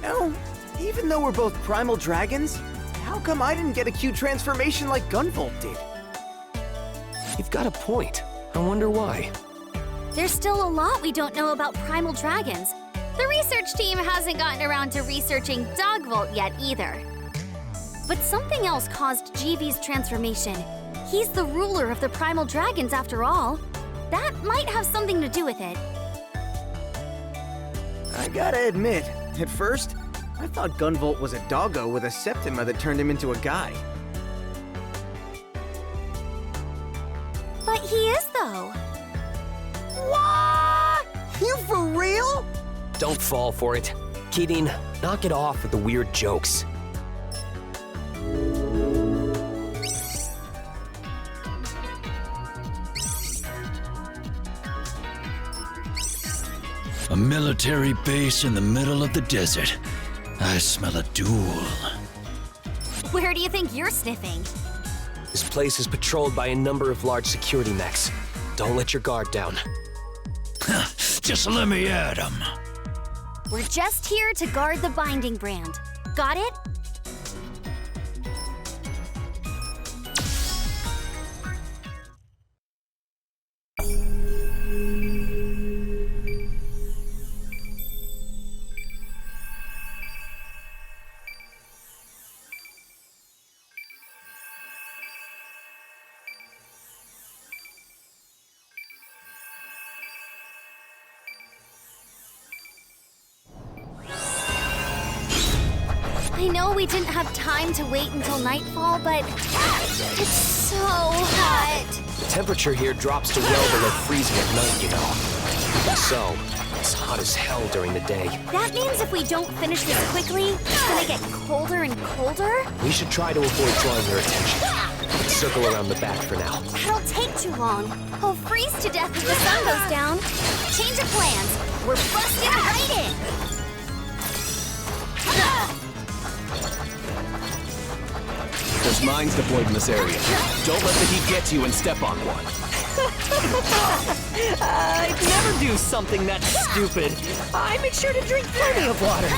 know, even though we're both primal dragons, how come I didn't get a cute transformation like Gunvolt did? You've got a point. I wonder why. There's still a lot we don't know about primal dragons. The research team hasn't gotten around to researching Dogvolt yet either. But something else caused GV's transformation. He's the ruler of the primal dragons after all. That might have something to do with it. I gotta admit, at first, I thought Gunvolt was a doggo with a Septima that turned him into a guy. But he is, though. What? You for real? Don't fall for it. Kidding. Knock it off with the weird jokes. A military base in the middle of the desert. I smell a duel. Where do you think you're sniffing? This place is patrolled by a number of large security mechs. Don't let your guard down. Just let me at 'em. We're just here to guard the binding brand. Got it? I know we didn't have time to wait until nightfall, but it's so hot. The temperature here drops to well below freezing at night, you know. So, it's hot as hell during the day. That means if we don't finish this quickly, it's gonna get colder and colder. We should try to avoid drawing their attention. Let's circle around the back for now. That'll take too long. I'll freeze to death if the sun goes down. Change of plans. We're busting right in. There's mines deployed in this area. Don't let the heat get to you and step on one. I'd never do something that stupid. I make sure to drink plenty of water.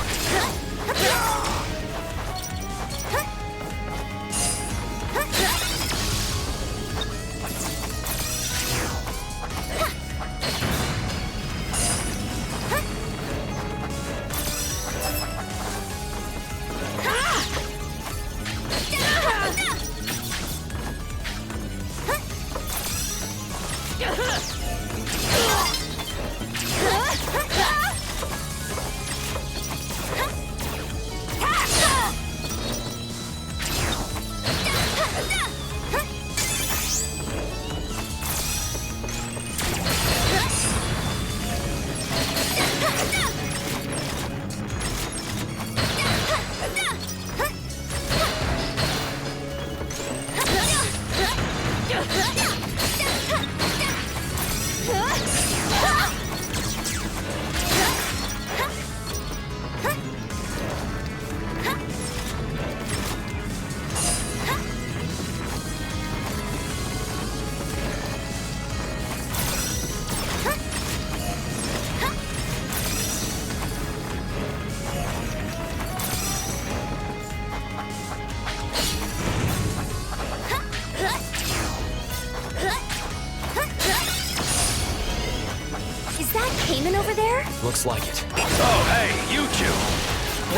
Over there? Looks like it. Oh, hey, you two.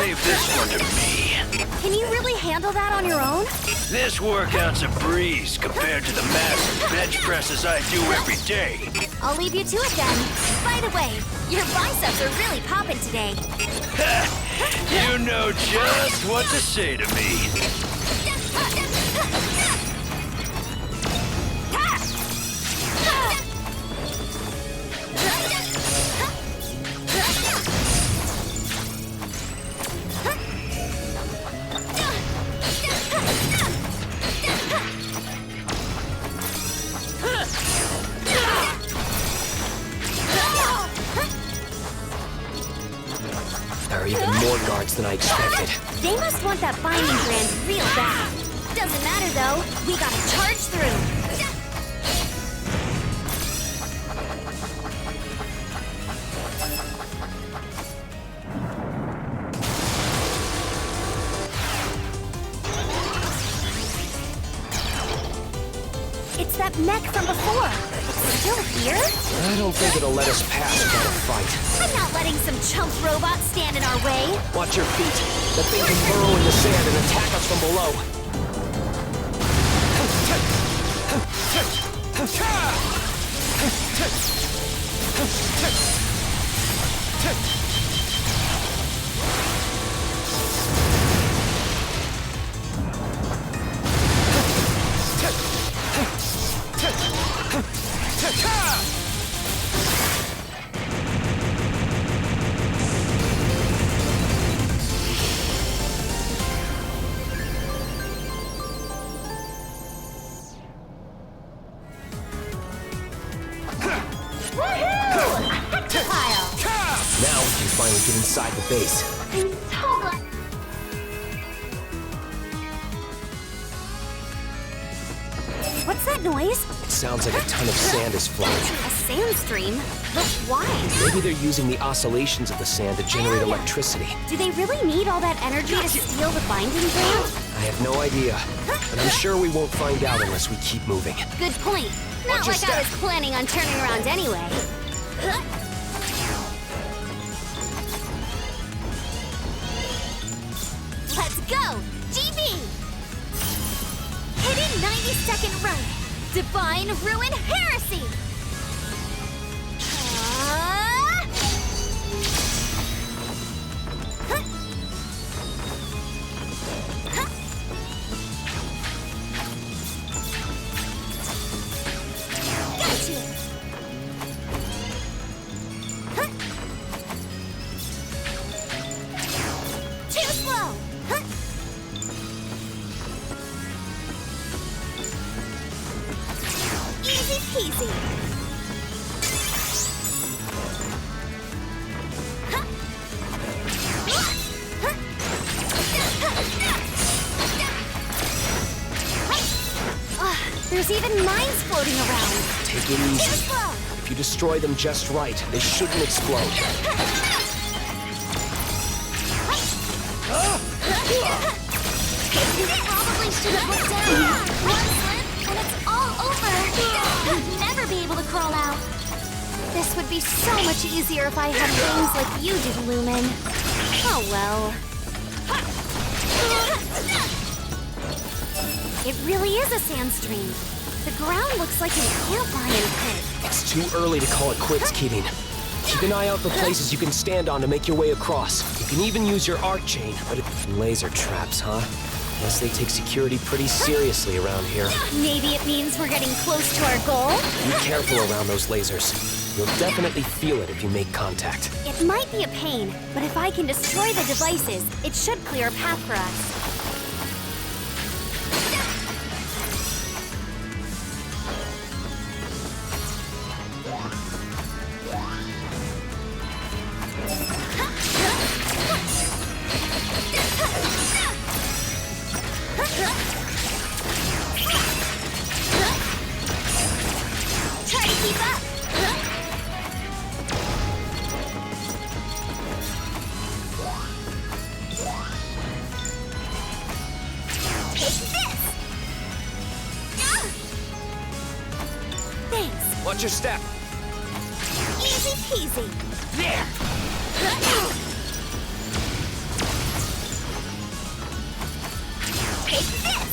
Leave this one to me. Can you really handle that on your own? This workout's a breeze compared to the massive bench presses I do every day. I'll leave you to it then. By the way, your biceps are really popping today. You know just what to say to me. There are even more guards than I expected. They must want that binding brand real bad. Doesn't matter though, we gotta charge through. that mech from before. It's still here? I don't think it'll let us pass without a fight. I'm not letting some chump robot stand in our way. Watch your feet. The thing can burrow in the sand and attack us from below. Now we can finally get inside the base. I'm so glad. What's that noise? It sounds like a ton of sand is flowing. A sand stream? But why? Maybe they're using the oscillations of the sand to generate electricity. Do they really need all that energy to steal the binding plant? I have no idea, but I'm sure we won't find out unless we keep moving. Good point. Not like I was planning on turning around anyway. Let's go! GB! Hidden 90-second run! Divine Ruin Heresy! Gotcha! Too slow! Easy peasy! There's even mines floating around. Take it Too easy. slow! If you destroy them just right, they shouldn't explode. Probably should have put down. One slip, and it's all over. I'd never be able to crawl out. This would be so much easier if I had wings like you did, Lumen. Oh well. It really is a sand stream. The ground looks like an ant-lion pit. It's too early to call it quits, Keating. Keep an eye out for places you can stand on to make your way across. You can even use your arc chain, but laser traps, huh? Guess they take security pretty seriously around here. Maybe it means we're getting close to our goal? Be careful around those lasers. You'll definitely feel it if you make contact. It might be a pain, but if I can destroy the devices, it should clear a path for us. Try to keep up. Take this. Thanks. Watch your step. Easy peasy. There! Take this.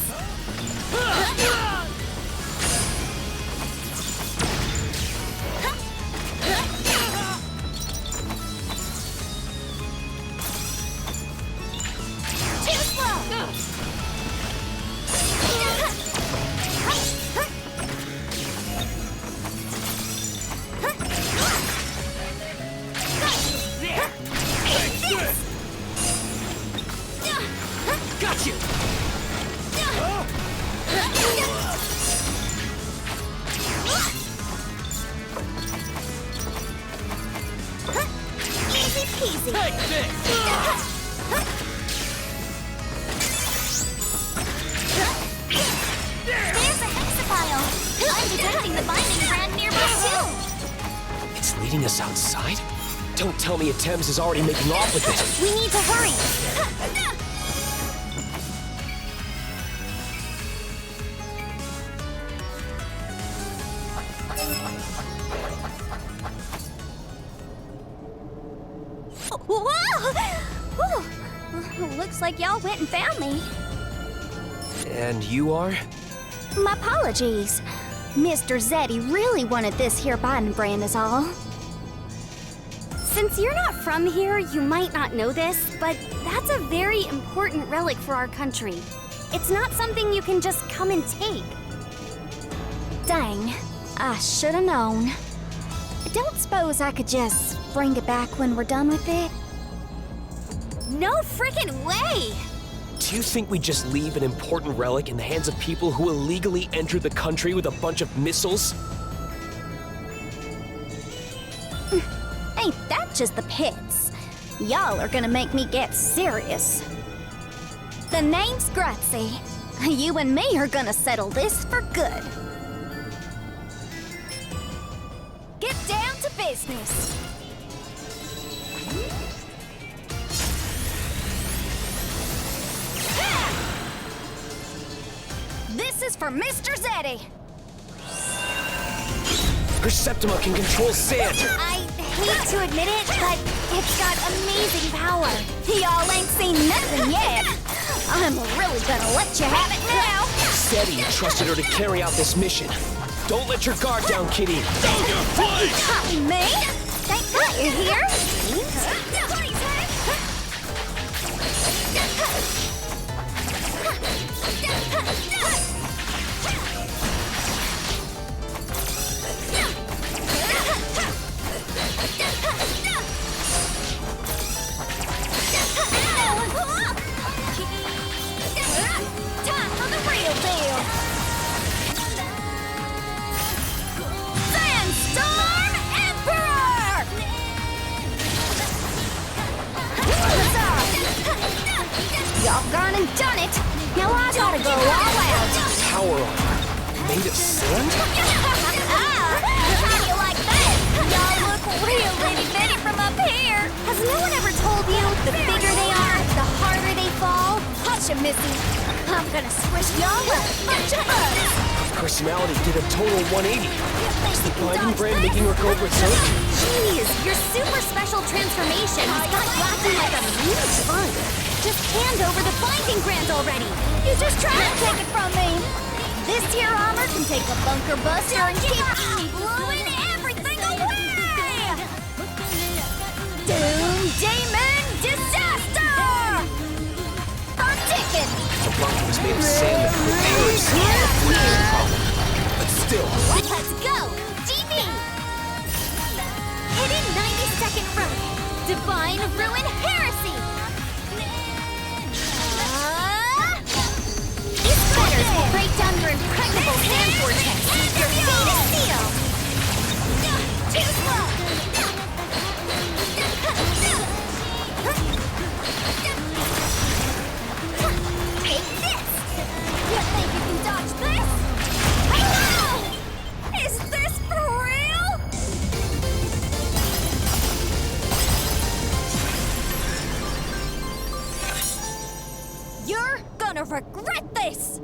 Too slow. Got you! Easy peasy. Take this! There's a hexafile. I'm detecting the binding brand nearby too. It's leading us outside? Don't tell me Atems is already making off with it. We need to hurry. Whoa! Whew. Looks like y'all went and found me. And you are? My apologies. Mr. Zeddy really wanted this here Biden brand is all. Since you're not from here, you might not know this, but that's a very important relic for our country. It's not something you can just come and take. Dang, I should have known. I don't suppose I could just bring it back when we're done with it? No frickin' way! Do you think we just leave an important relic in the hands of people who illegally entered the country with a bunch of missiles? Ain't that just the pits? Y'all are gonna make me get serious. The name's Grazie. You and me are gonna settle this for good. Get down to business. This is for Mr. Zeddy. Her Septima can control sand! I hate to admit it, but it's got amazing power. Y'all ain't seen nothing yet. I'm really gonna let you have it now. Zeddy trusted her to carry out this mission. Don't let your guard down, Kitty! Copy me? Thank God you're here. Time for the real deal. Sandstorm Emperor! Y'all gone and done it. Now I gotta go all out. Power armor. Made of sand? How do you like that? Y'all look real itty-bitty from up here. Has no one ever told you the bigger they are, the harder they fall? Hush 'em, Missy. I'm gonna squish y'all up. Bunch of bugs. Personality did a total 180. Is the Biden brand making her go berserk? Jeez, your super special transformation has got you acting like a mean fun. Just hand over the binding grant already. You just try to take it from me. This here armor can take a bunker buster and keep blowing everything away. Doom Demon Disaster! I'm ticking. The bunker was made of sand that could carry sand. But still, Let's go! GB! Hidden 90-second relic. Divine Ruin Heresy! These critters will break down your impregnable sand vortex. Your fate is sealed! Too slow! Take this! You think you can dodge this? Hello! Is this for real? You're gonna regret this!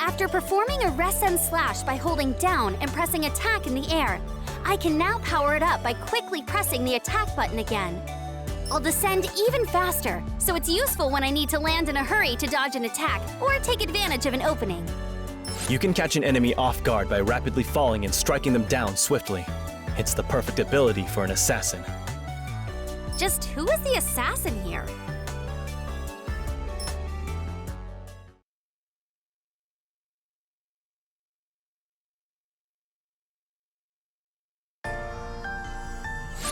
After performing a Resem Slash by holding down and pressing attack in the air, I can now power it up by quickly pressing the attack button again. I'll descend even faster, so it's useful when I need to land in a hurry to dodge an attack or take advantage of an opening. You can catch an enemy off guard by rapidly falling and striking them down swiftly. It's the perfect ability for an assassin. Just who is the assassin here?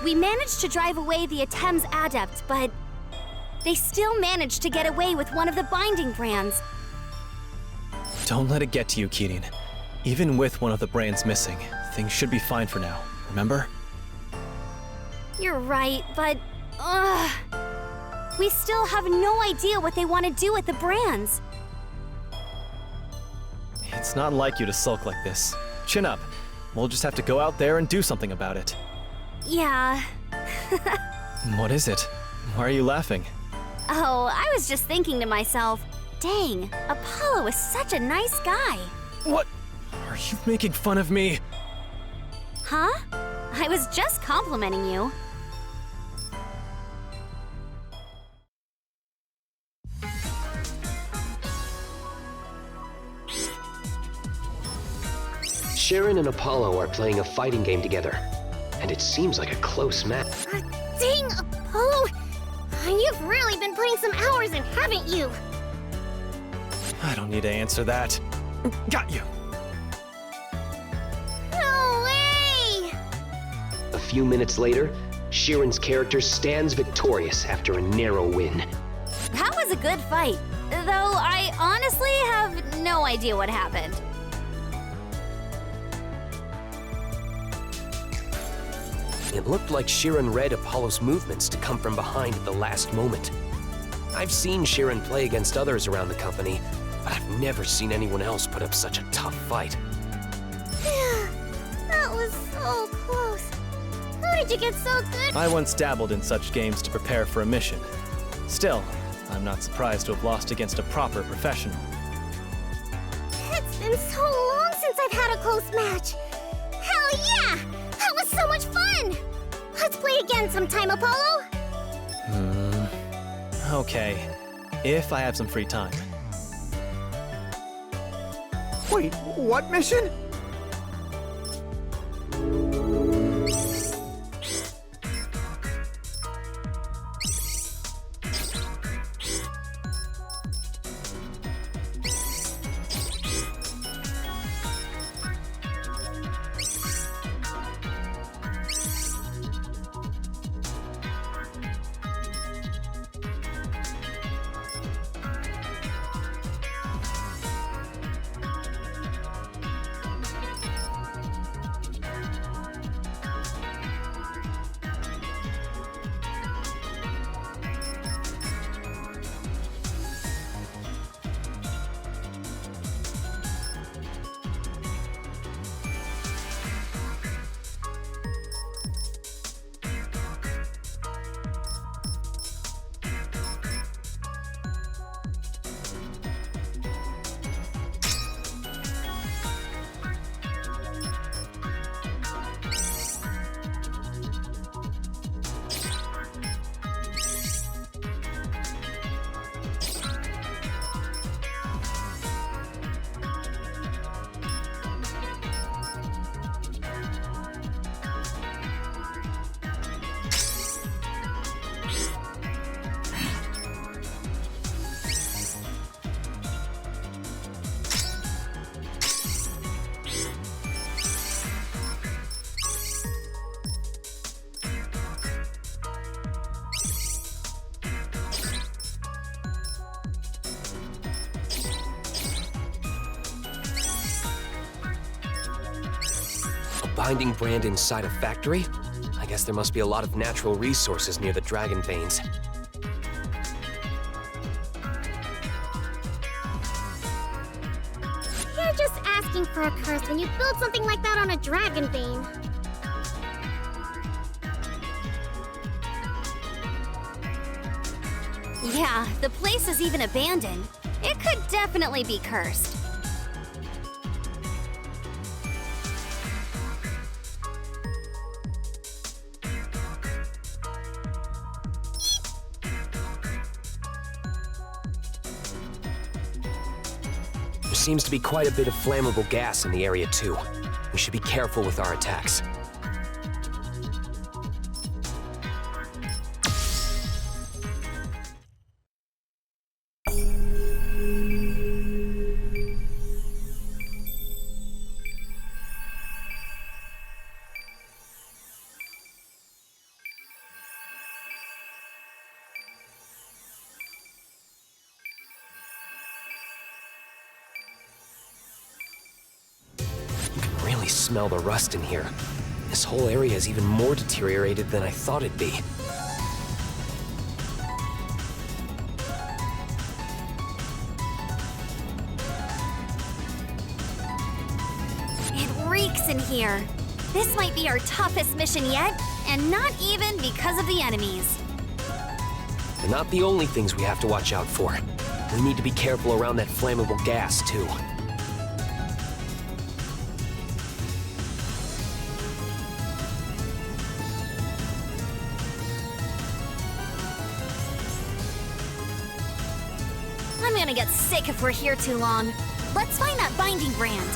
We managed to drive away the Atem's adept, but they still managed to get away with one of the binding brands. Don't let it get to you, Kirin. Even with one of the brands missing, things should be fine for now, remember? You're right, but we still have no idea what they want to do with the brands. It's not like you to sulk like this. Chin up. We'll just have to go out there and do something about it. Yeah. What is it? Why are you laughing? Oh, I was just thinking to myself, dang, Apollo is such a nice guy. What? Are you making fun of me? Huh? I was just complimenting you. Sharon and Apollo are playing a fighting game together, and it seems like a close match. Dang, Apollo! You've really been putting some hours in, haven't you? I don't need to answer that. Got you! No way! A few minutes later, Sharon's character stands victorious after a narrow win. That was a good fight, though I honestly have no idea what happened. It looked like Sharon read Apollo's movements to come from behind at the last moment. I've seen Sharon play against others around the company, but I've never seen anyone else put up such a tough fight. That was so close. How did you get so good? I once dabbled in such games to prepare for a mission. Still, I'm not surprised to have lost against a proper professional. It's been so long since I've had a close match. Hell yeah! That was so much fun! Let's play again sometime, Apollo. Okay, if I have some free time. Wait, what mission? Binding brand inside a factory? I guess there must be a lot of natural resources near the dragon veins. You're just asking for a curse when you build something like that on a dragon vein. Yeah, the place is even abandoned. It could definitely be cursed. There seems to be quite a bit of flammable gas in the area, too. We should be careful with our attacks. Smell the rust in here. This whole area is even more deteriorated than I thought it'd be. It reeks in here. This might be our toughest mission yet, and not even because of the enemies. They're not the only things we have to watch out for. We need to be careful around that flammable gas, too. I'm gonna get sick if we're here too long. Let's find that binding brand.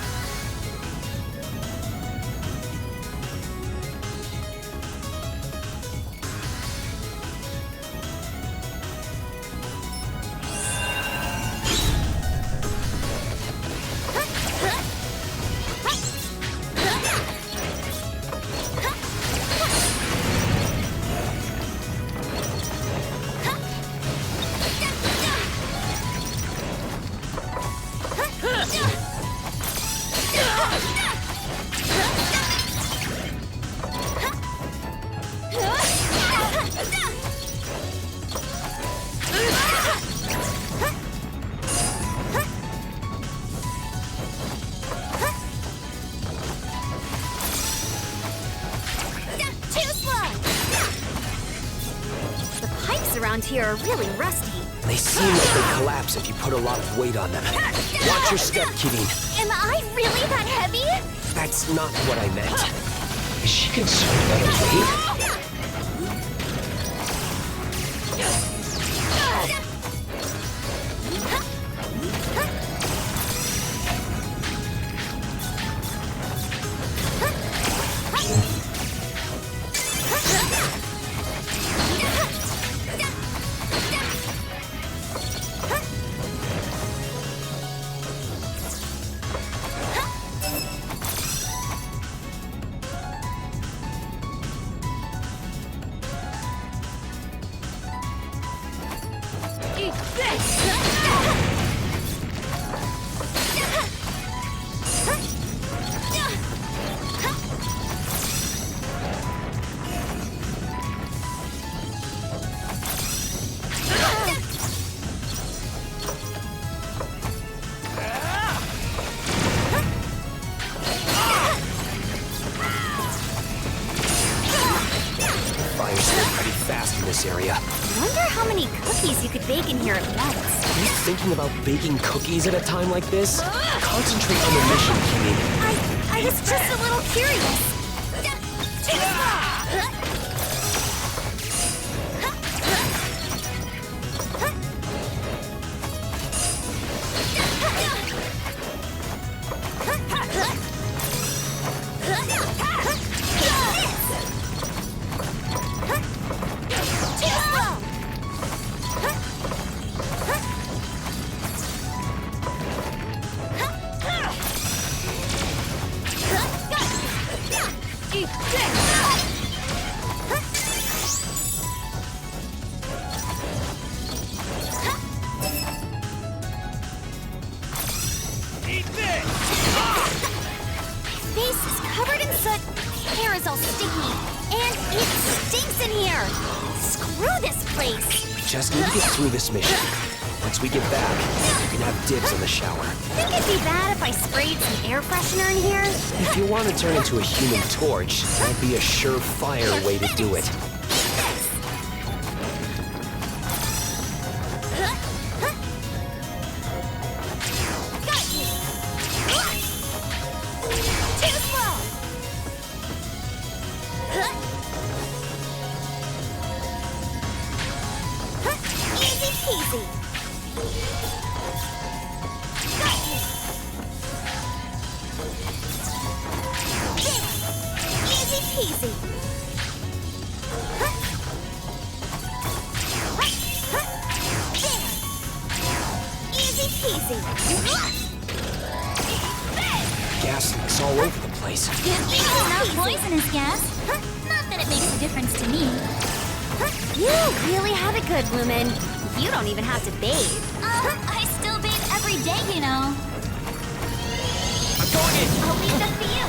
Around here are really rusty. They seem like they collapse if you put a lot of weight on them. Watch your step, Kidding. Am I really that heavy? That's not what I meant. Is she concerned about her weight? Area. I wonder how many cookies you could bake in here at once. Are you thinking about baking cookies at a time like this? Concentrate on the mission, Kimmy. I was just a little curious. Just need to get through this mission. Once we get back, you can have dibs on the shower. Think it'd be bad if I sprayed some air freshener in here? If you want to turn into a human torch, that'd be a surefire way to do it. peasy. Easy peasy. Gas leaks all over the place. It's Not poisonous gas. Not that it makes a difference to me. You really have it good, Lumen. You don't even have to bathe. I still bathe every day, you know. I'm going in! I'll leave that for you.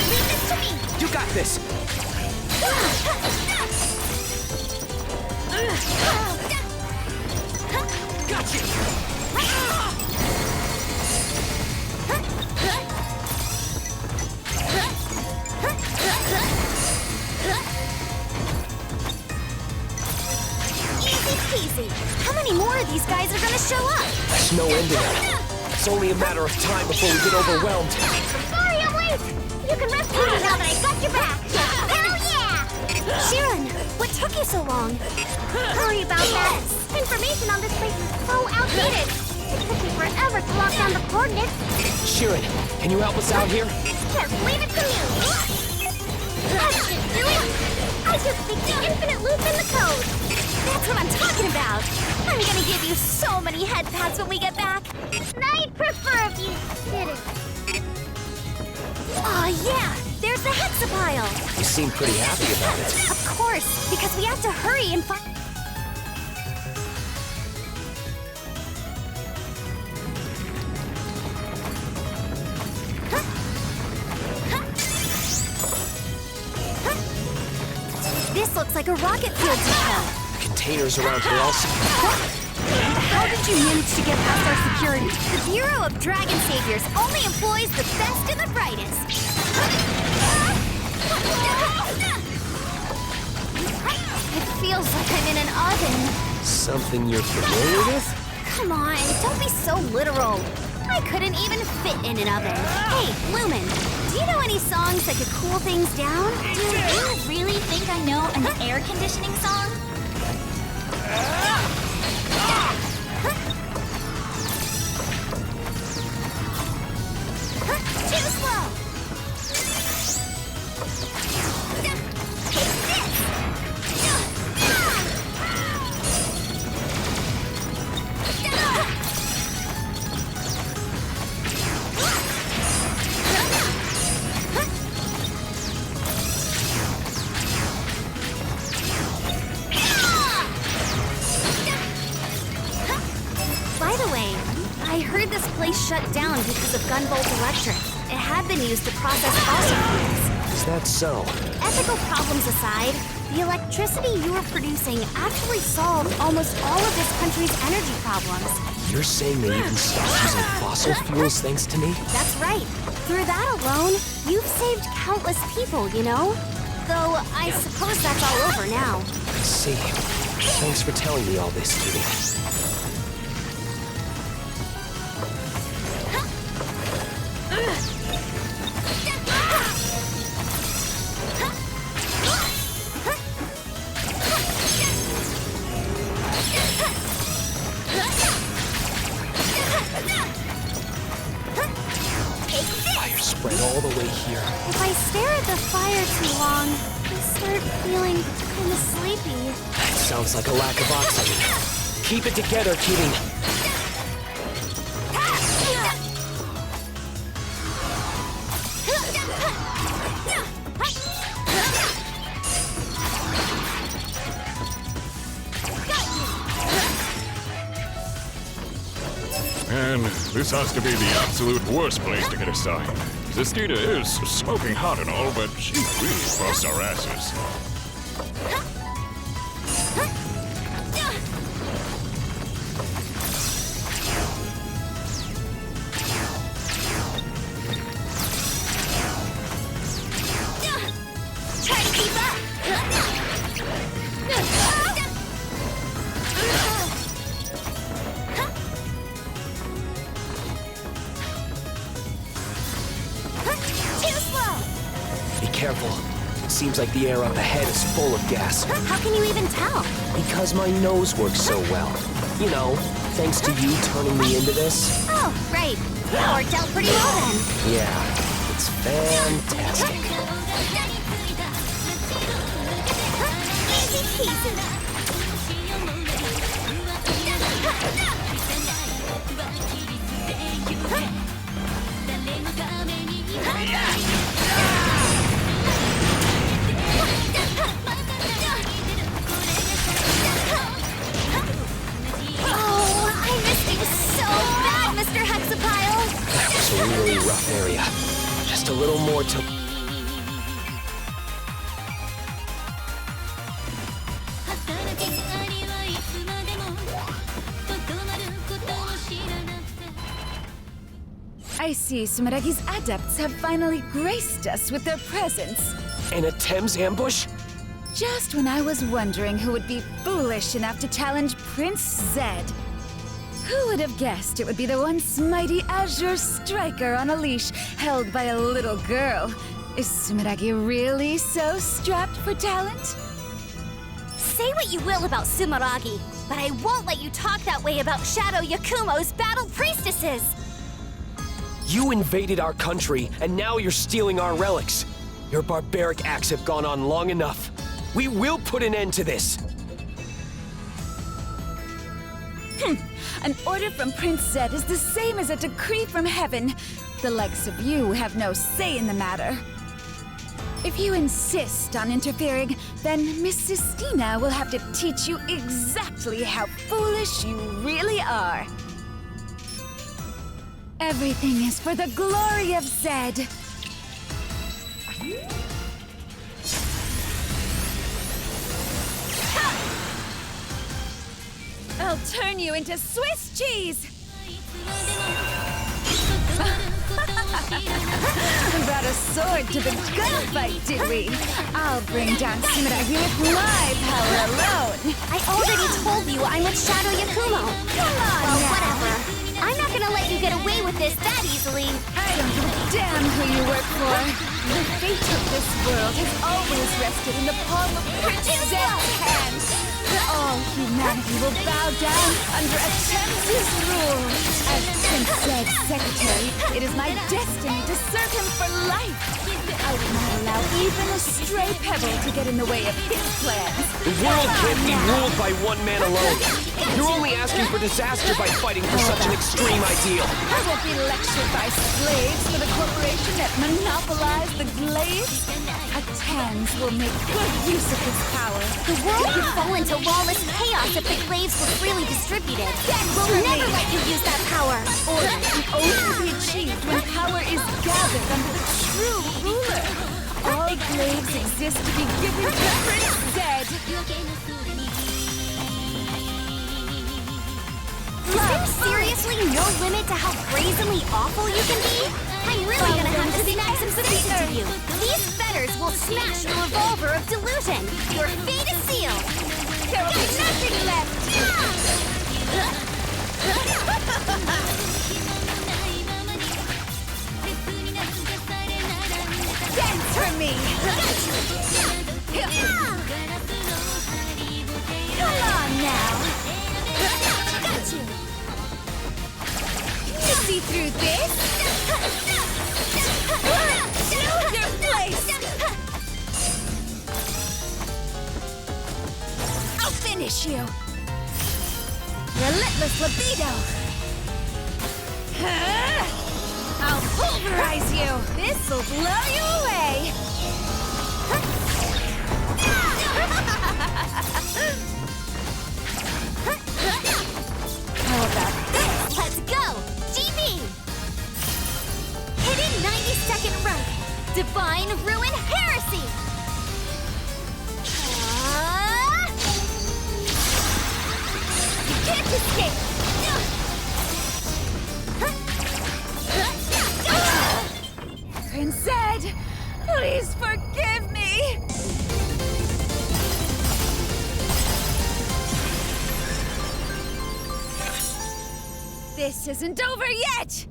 Leave this to me. You got this! Gotcha! Easy peasy. How many more of these guys are gonna show up? There's no end to that. It's only a matter of time before we get overwhelmed. Sorry, I'm late. You can rest easy now that I got your back. Hell yeah! Sharon, what took you so long? Sorry about that. Information on this place is so outdated. It took me forever to lock down the coordinates. Sheeran, can you help us out here? Just leave it to me. I should do it. I just speak the infinite loop in the code. That's what I'm talking about. I'm gonna give you so many head pats when we get back. I'd prefer if you didn't. Aw, yeah! There's the hexapile! You seem pretty happy about it. Of course, because we have to hurry and find... This looks like a rocket fuel depot. Containers around here also. How did you manage to get past our security? The Bureau of Dragon Saviors only employs the best and the brightest. It feels like I'm in an oven. Something you're familiar with? Come on, don't be so literal. I couldn't even fit in an oven. Hey, Lumen, do you know any songs that could cool things down? Do you really think I know an air conditioning song? Too slow! Take this! By the way, I heard this place shut down because of Gunvolt Electric. It had been used to process fossil fuels. Is that so? Ethical problems aside, the electricity you were producing actually solved almost all of this country's energy problems. You're saying they even stopped using fossil fuels thanks to me? That's right. Through that alone, you've saved countless people, you know? Though, I suppose that's all over now. I see. Thanks for telling me all this, Kitty. Fire spread all the way here. If I stare at the fire too long, the start feeling kind of sleepy. That sounds like a lack of oxygen. Keep it together, Keating. And this has to be the absolute worst place to get a sign. Zestita is smoking hot and all, but she really busts our asses. Try to keep up! Too slow! Be careful. Seems like the air up ahead is full of gas. How can you even tell? Because my nose works so well. You know, thanks to you turning me into this. Oh, right. That worked out pretty well then. Yeah, it's fantastic. Easy peasy. Oh, I missed you so bad, Mr. Hexapile. That was a really rough area. Just a little more to... I see Sumeragi's adepts have finally graced us with their presence. And a Thames ambush? Just when I was wondering who would be foolish enough to challenge Prince Zed. Who would have guessed it would be the once mighty Azure striker on a leash held by a little girl? Is Sumeragi really so strapped for talent? Say what you will about Sumeragi, but I won't let you talk that way about Shadow Yakumo's battle priestesses! You invaded our country, and now you're stealing our relics. Your barbaric acts have gone on long enough. We will put an end to this. An order from Prince Zed is the same as a decree from heaven. The likes of you have no say in the matter. If you insist on interfering, then Miss Sistina will have to teach you exactly how foolish you really are. Everything is for the glory of Zed. I'll turn you into Swiss cheese! Brought a sword to the gunfight, did we? I'll bring down Sumeragi with my power alone! I already told you I'm with Shadow Yakumo! Come on Well, now. whatever. I'm not gonna let you get away with this that easily. I don't give a damn who you work for. The fate of this world has always rested in the palm of Prince Zed's hands. All humanity will bow down under Attempts' rule. As Prince Zed's secretary, it is my destiny to serve him for life. I would not allow even a stray pebble to get in the way of his plans. The world can't be ruled by one man alone. You're only asking for disaster by fighting for such an extreme ideal. I won't be lectured by slaves for the corporation that monopolized the glades. Attans will make good use of his power. The world could fall into lawless chaos if the glaives were freely distributed. We'll never let you use that power. Order can only be achieved when power is gathered under the true ruler. All glaives exist to be given to Prince Zed. Is there seriously no limit to how brazenly awful you can be? I'm really gonna have to snap some substance to you. These fetters will smash your revolver of delusion. Your fate is sealed. There will be nothing left. Dance for me. Come on now. Got you. You see through this? Know your place. crush you! Relentless libido! I'll pulverize you! This'll blow you away! How about this? Let's go! GB! Hidden 90-second run! Divine Ruin Heresy! You can't escape! Prince Zed, please forgive me! This isn't over yet!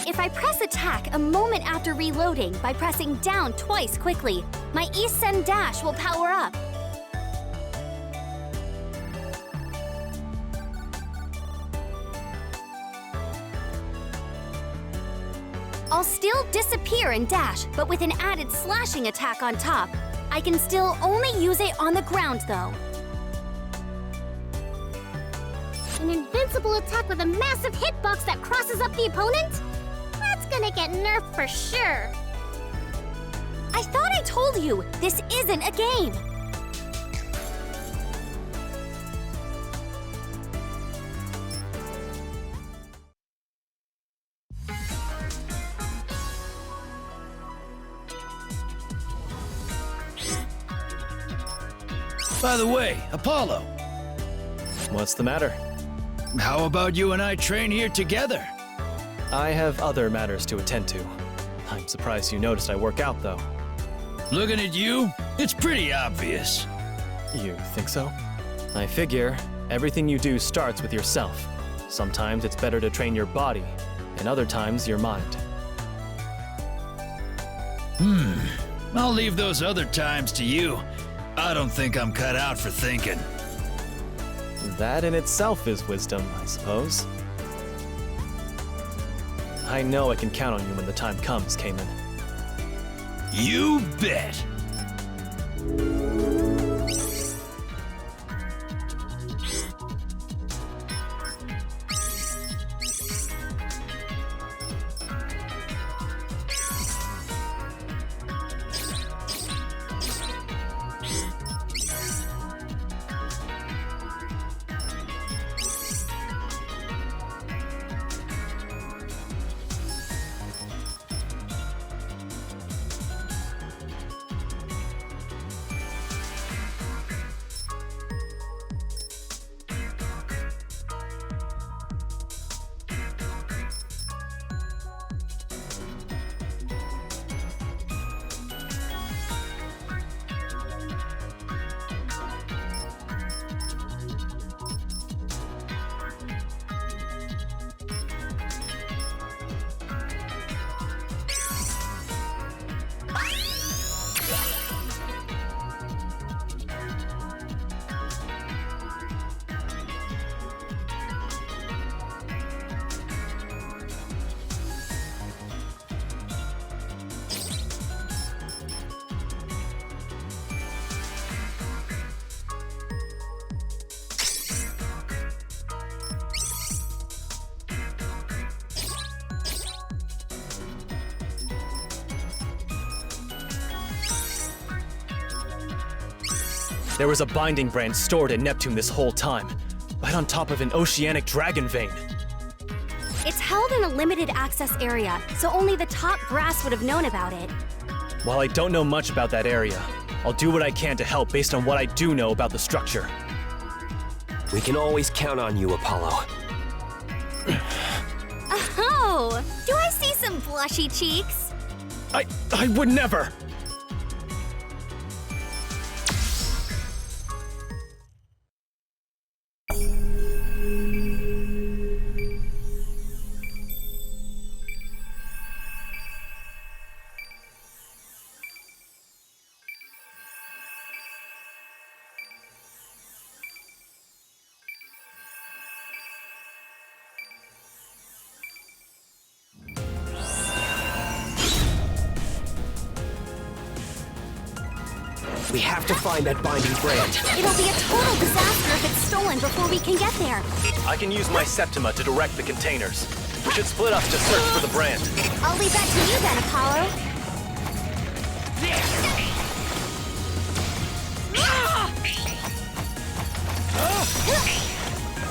If I press attack a moment after reloading by pressing down twice quickly, my East Send dash will power up. I'll still disappear and dash, but with an added slashing attack on top. I can still only use it on the ground, though. An invincible attack with a massive hitbox that crosses up the opponent? That's gonna get nerfed for sure. I thought I told you, this isn't a game. By the way, Apollo, What's the matter? how about you and I train here together? I have other matters to attend to. I'm surprised you noticed I work out, though. Looking at you, it's pretty obvious. You think so? I figure everything you do starts with yourself. Sometimes it's better to train your body, and other times your mind. I'll leave those other times to you. I don't think I'm cut out for thinking. That in itself is wisdom, I suppose. I know I can count on you when the time comes, Cayman. You bet. There was a binding brand stored at Neptune this whole time, right on top of an oceanic dragon vein. It's held in a limited access area, so only the top brass would have known about it. While I don't know much about that area, I'll do what I can to help based on what I do know about the structure. We can always count on you, Apollo. Oh! Do I see some blushy cheeks? I would never! We have to find that binding brand. It'll be a total disaster if it's stolen before we can get there. I can use my Septima to direct the containers. We should split up to search for the brand. I'll leave that to you then, Apollo.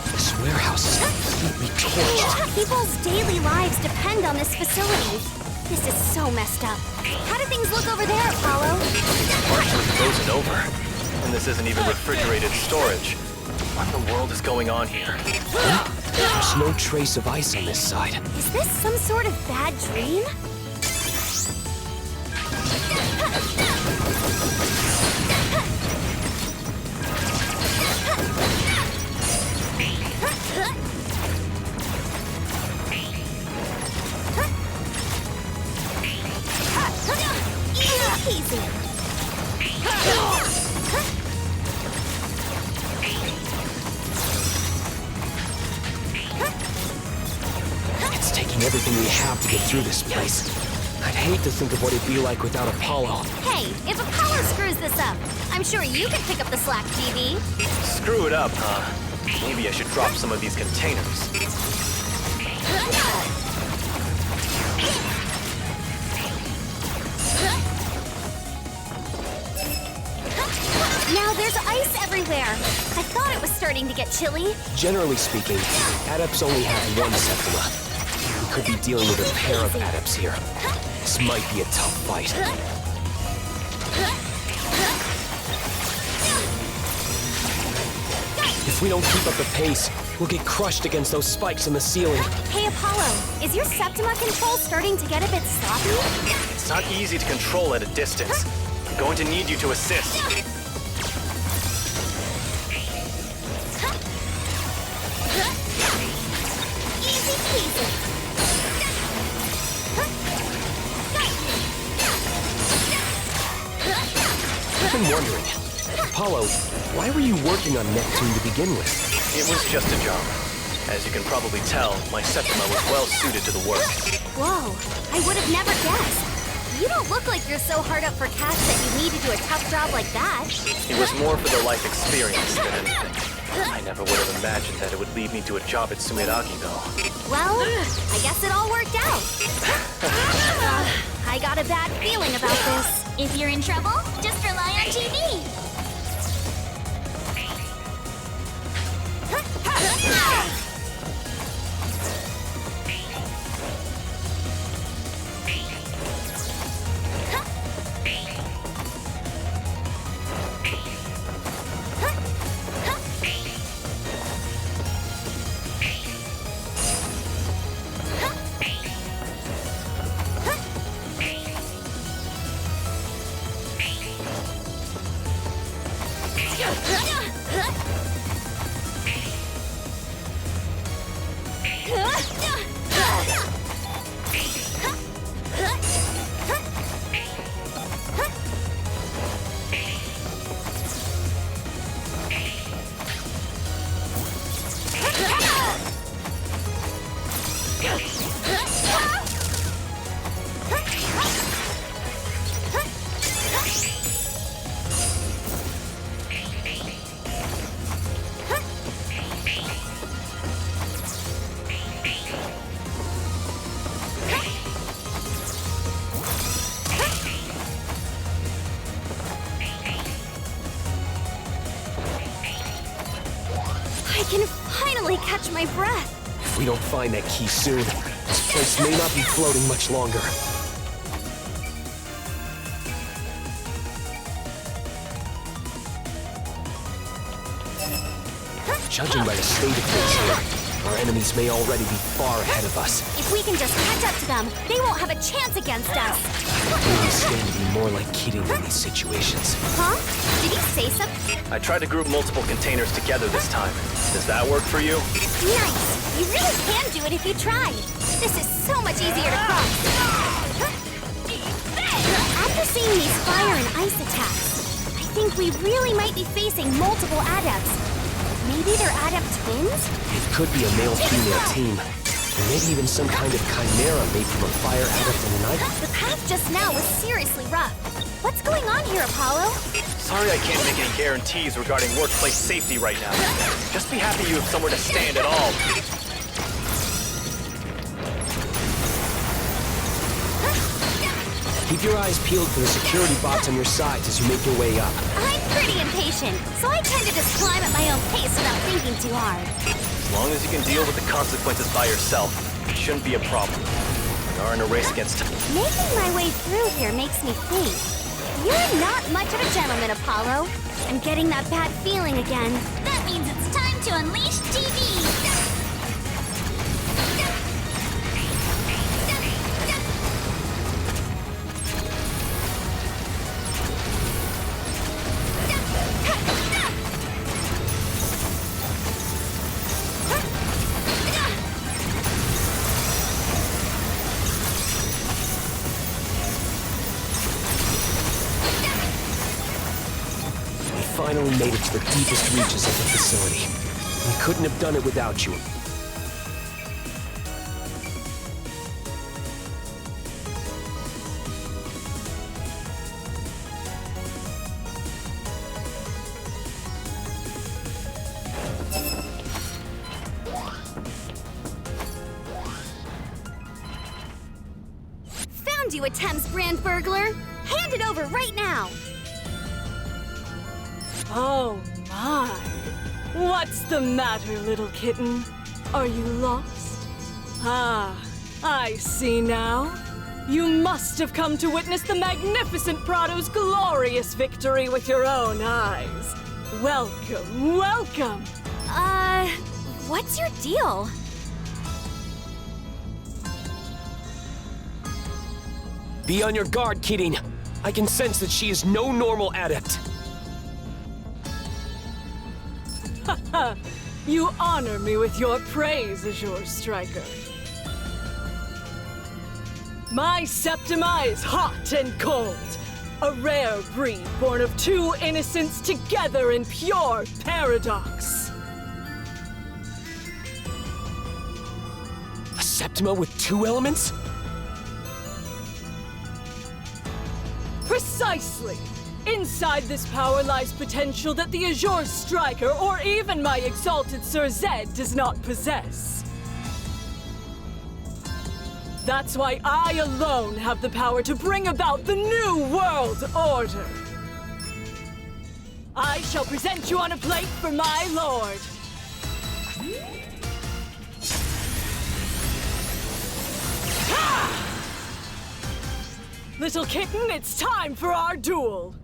This warehouse is completely torched. People's daily lives depend on this facility. This is so messed up. How do things look over there, Apollo? Partially frozen over. And this isn't even refrigerated storage. What in the world is going on here? There's no trace of ice on this side. Is this some sort of bad dream? Easy. It's taking everything we have to get through this place. I'd hate to think of what it'd be like without Apollo. Hey, if Apollo screws this up, I'm sure you can pick up the slack, GV. Screw it up, huh? Maybe I should drop some of these containers. Now there's ice everywhere. I thought it was starting to get chilly. Generally speaking, adepts only have one Septima. We could be dealing with a pair of adepts here. This might be a tough fight. If we don't keep up the pace, we'll get crushed against those spikes in the ceiling. Hey, Apollo, is your Septima control starting to get a bit sloppy? It's not easy to control at a distance. I'm going to need you to assist. Easy peasy. I've been wondering, Apollo, why were you working on Neptune to begin with? It was just a job. As you can probably tell, my Septima was well suited to the work. Whoa, I would have never guessed. You don't look like you're so hard up for cash that you need to do a tough job like that. It was more for the life experience than anything. I never would have imagined that it would lead me to a job at Sumiragi, though. Well, I guess it all worked out. I got a bad feeling about this. If you're in trouble, just rely on TV. finally catch my breath. If we don't find that key soon, this place may not be floating much longer. Judging by the state of things here, our enemies may already be far ahead of us. If we can just catch up to them, they won't have a chance against us. We stand to be more like Keating in these situations. Huh? Did he say something? I tried to group multiple containers together this time. Does that work for you? Nice! You really can do it if you try. This is so much easier to cross. After seeing these fire and ice attacks, I think we really might be facing multiple adepts. Maybe they're adept twins? It could be a male-female team. Or maybe even some kind of chimera made from a fire adept and an idol. The path just now was seriously rough. What's going on here, Apollo? Sorry I can't make any guarantees regarding workplace safety right now. Just be happy you have somewhere to stand at all. Keep your eyes peeled for the security bots on your sides as you make your way up. I'm pretty impatient, so I tend to just climb at my own pace without thinking too hard. As long as you can deal with the consequences by yourself, it shouldn't be a problem. We are in a race against time. Making my way through here makes me think. You're not much of a gentleman, Apollo. I'm getting that bad feeling again. That means it's time to unleash TV! Finally made it to the deepest reaches of the facility. We couldn't have done it without you. Found you, a Thames brand burglar. Hand it over right now. Oh my. What's the matter, little kitten? Are you lost? Ah, I see now. You must have come to witness the magnificent Prado's glorious victory with your own eyes. Welcome, welcome. What's your deal? Be on your guard, Keating. I can sense that she is no normal adept. You honor me with your praise, Azure Striker. My Septima is hot and cold. A rare breed born of two innocents together in pure paradox. A Septima with two elements? Precisely! Inside this power lies potential that the Azure Striker or even my exalted Sir Zed does not possess. That's why I alone have the power to bring about the new world order. I shall present you on a plate for my lord. Ha! Little kitten, it's time for our duel.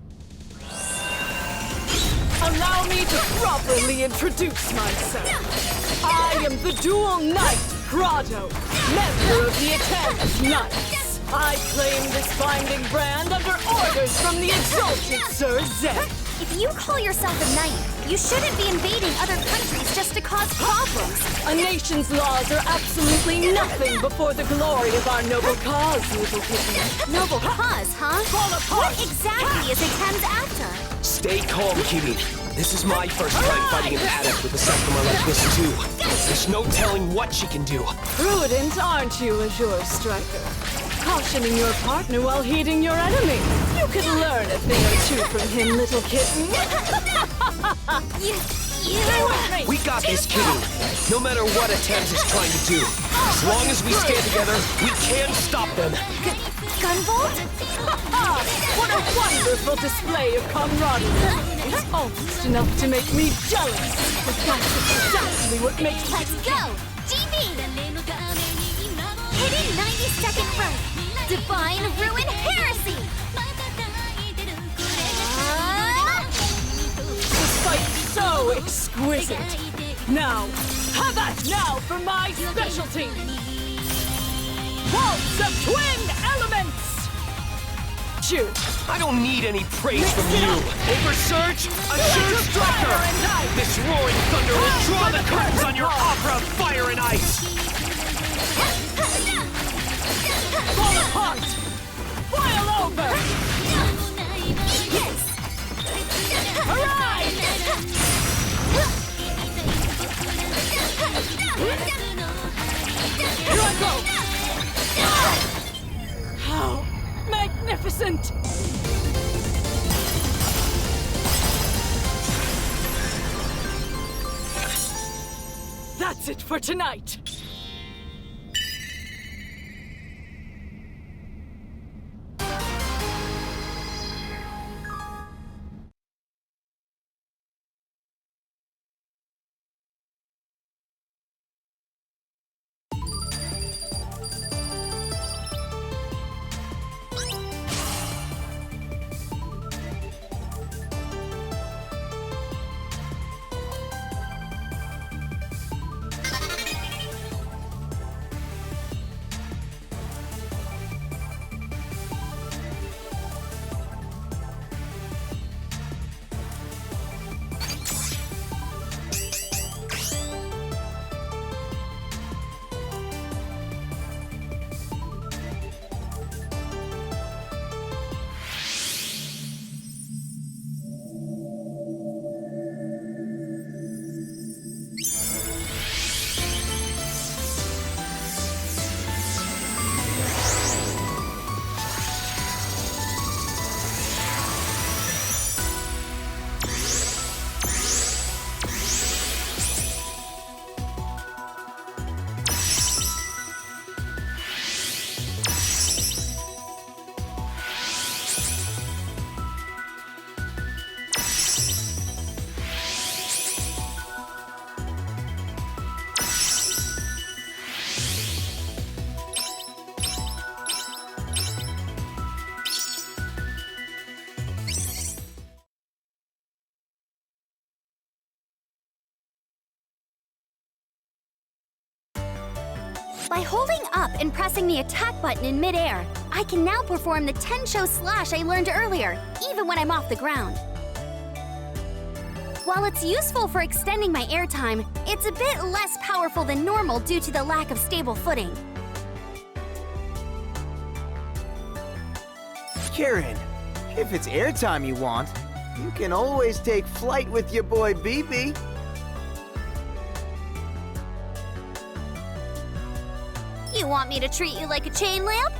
Allow me to properly introduce myself. I am the Dual Knight, Prado, member of the Eternal Knights. I claim this binding brand under orders from the exalted Sir Zed. If you call yourself a knight, you shouldn't be invading other countries just to cause problems. A nation's laws are absolutely nothing before the glory of our noble cause, little kitten. Noble cause, huh? Fall apart! What exactly is Etern's after? Stay calm, Keating. This is my first time fighting an adept with a Septima like this, too. There's no telling what she can do. Prudent, aren't you, Azure Striker? Cautioning your partner while heeding your enemy. You could learn a thing or two from him, little kitten. We got this, Keating. No matter what Thames is trying to do. As long as we stand together, we can stop them. Gunvolt? What a wonderful display of camaraderie! It's almost enough to make me jealous, but that's exactly what makes Let's go! GB! Hidden 90-second breath! Divine Ruin Heresy! This fight's so exquisite! Now, have that now for my specialty! Waltz of Twin Elements! Shoot! I don't need any praise from you! Oversurge, Azure Striker! This roaring thunder will draw the curtains on your opera of fire and ice! Fall apart! Boil over! Yes! Arise! Here I go! How magnificent! That's it for tonight! By holding up and pressing the attack button in midair, I can now perform the 10-show slash I learned earlier, even when I'm off the ground. While it's useful for extending my air time, it's a bit less powerful than normal due to the lack of stable footing. Karen, if it's airtime you want, you can always take flight with your boy BB. You want me to treat you like a chain lamp?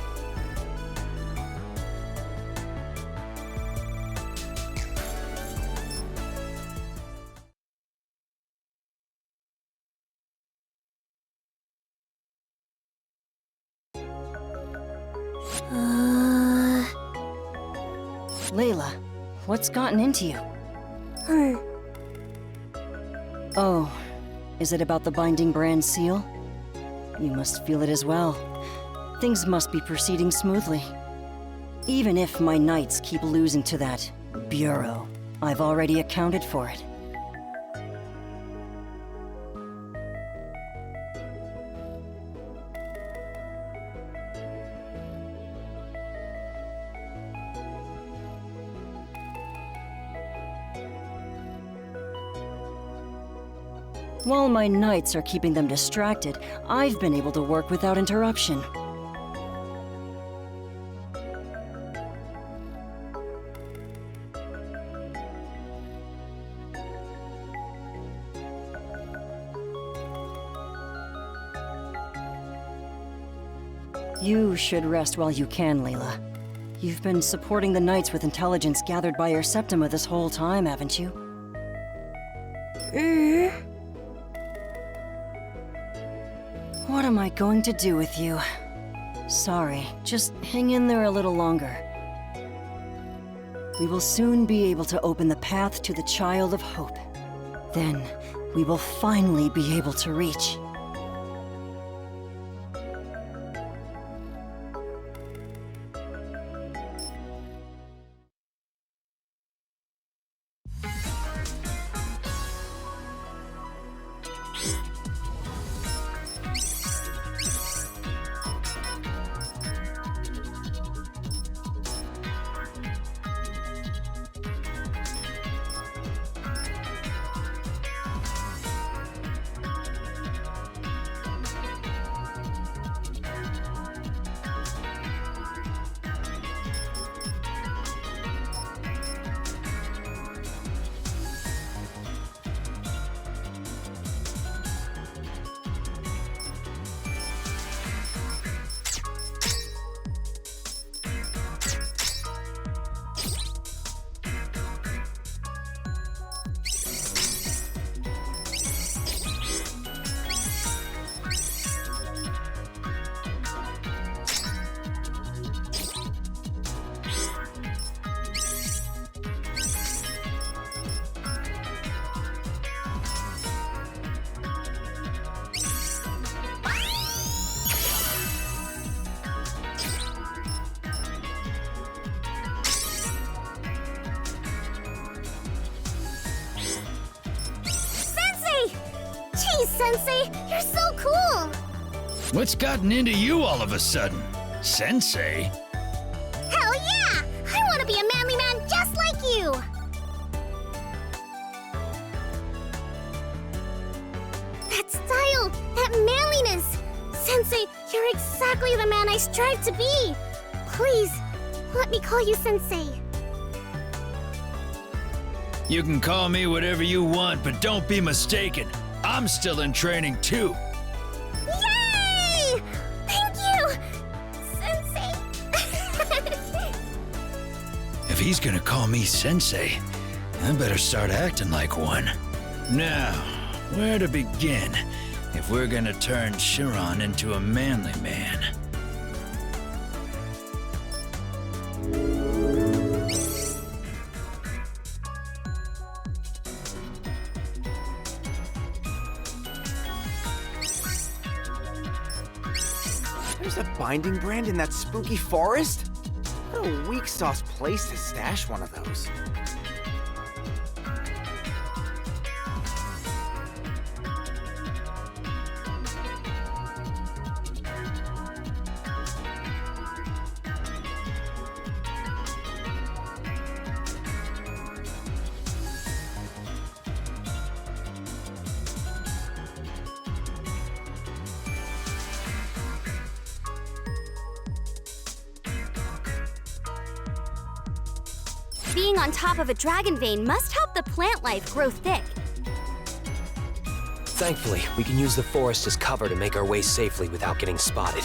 Layla, what's gotten into you? Oh, is it about the Binding Brand seal? You must feel it as well. Things must be proceeding smoothly. Even if my knights keep losing to that bureau, I've already accounted for it. While my knights are keeping them distracted, I've been able to work without interruption. You should rest while you can, Layla. You've been supporting the knights with intelligence gathered by your Septima this whole time, haven't you? What am I going to do with you? Sorry, just hang in there a little longer. We will soon be able to open the path to the Child of Hope. Then, we will finally be able to reach. Sensei, you're so cool! What's gotten into you all of a sudden? Sensei? Hell yeah! I want to be a manly man just like you! That style, that manliness! Sensei, you're exactly the man I strive to be! Please, let me call you Sensei. You can call me whatever you want, but don't be mistaken. I'm still in training too. Yay! Thank you, Sensei. If he's gonna call me Sensei, I better start acting like one. Now, where to begin if we're gonna turn Chiron into a manly man? There's a binding brand in that spooky forest? What a weak sauce place to stash one of those. Being on top of a dragon vein must help the plant life grow thick. Thankfully, we can use the forest as cover to make our way safely without getting spotted.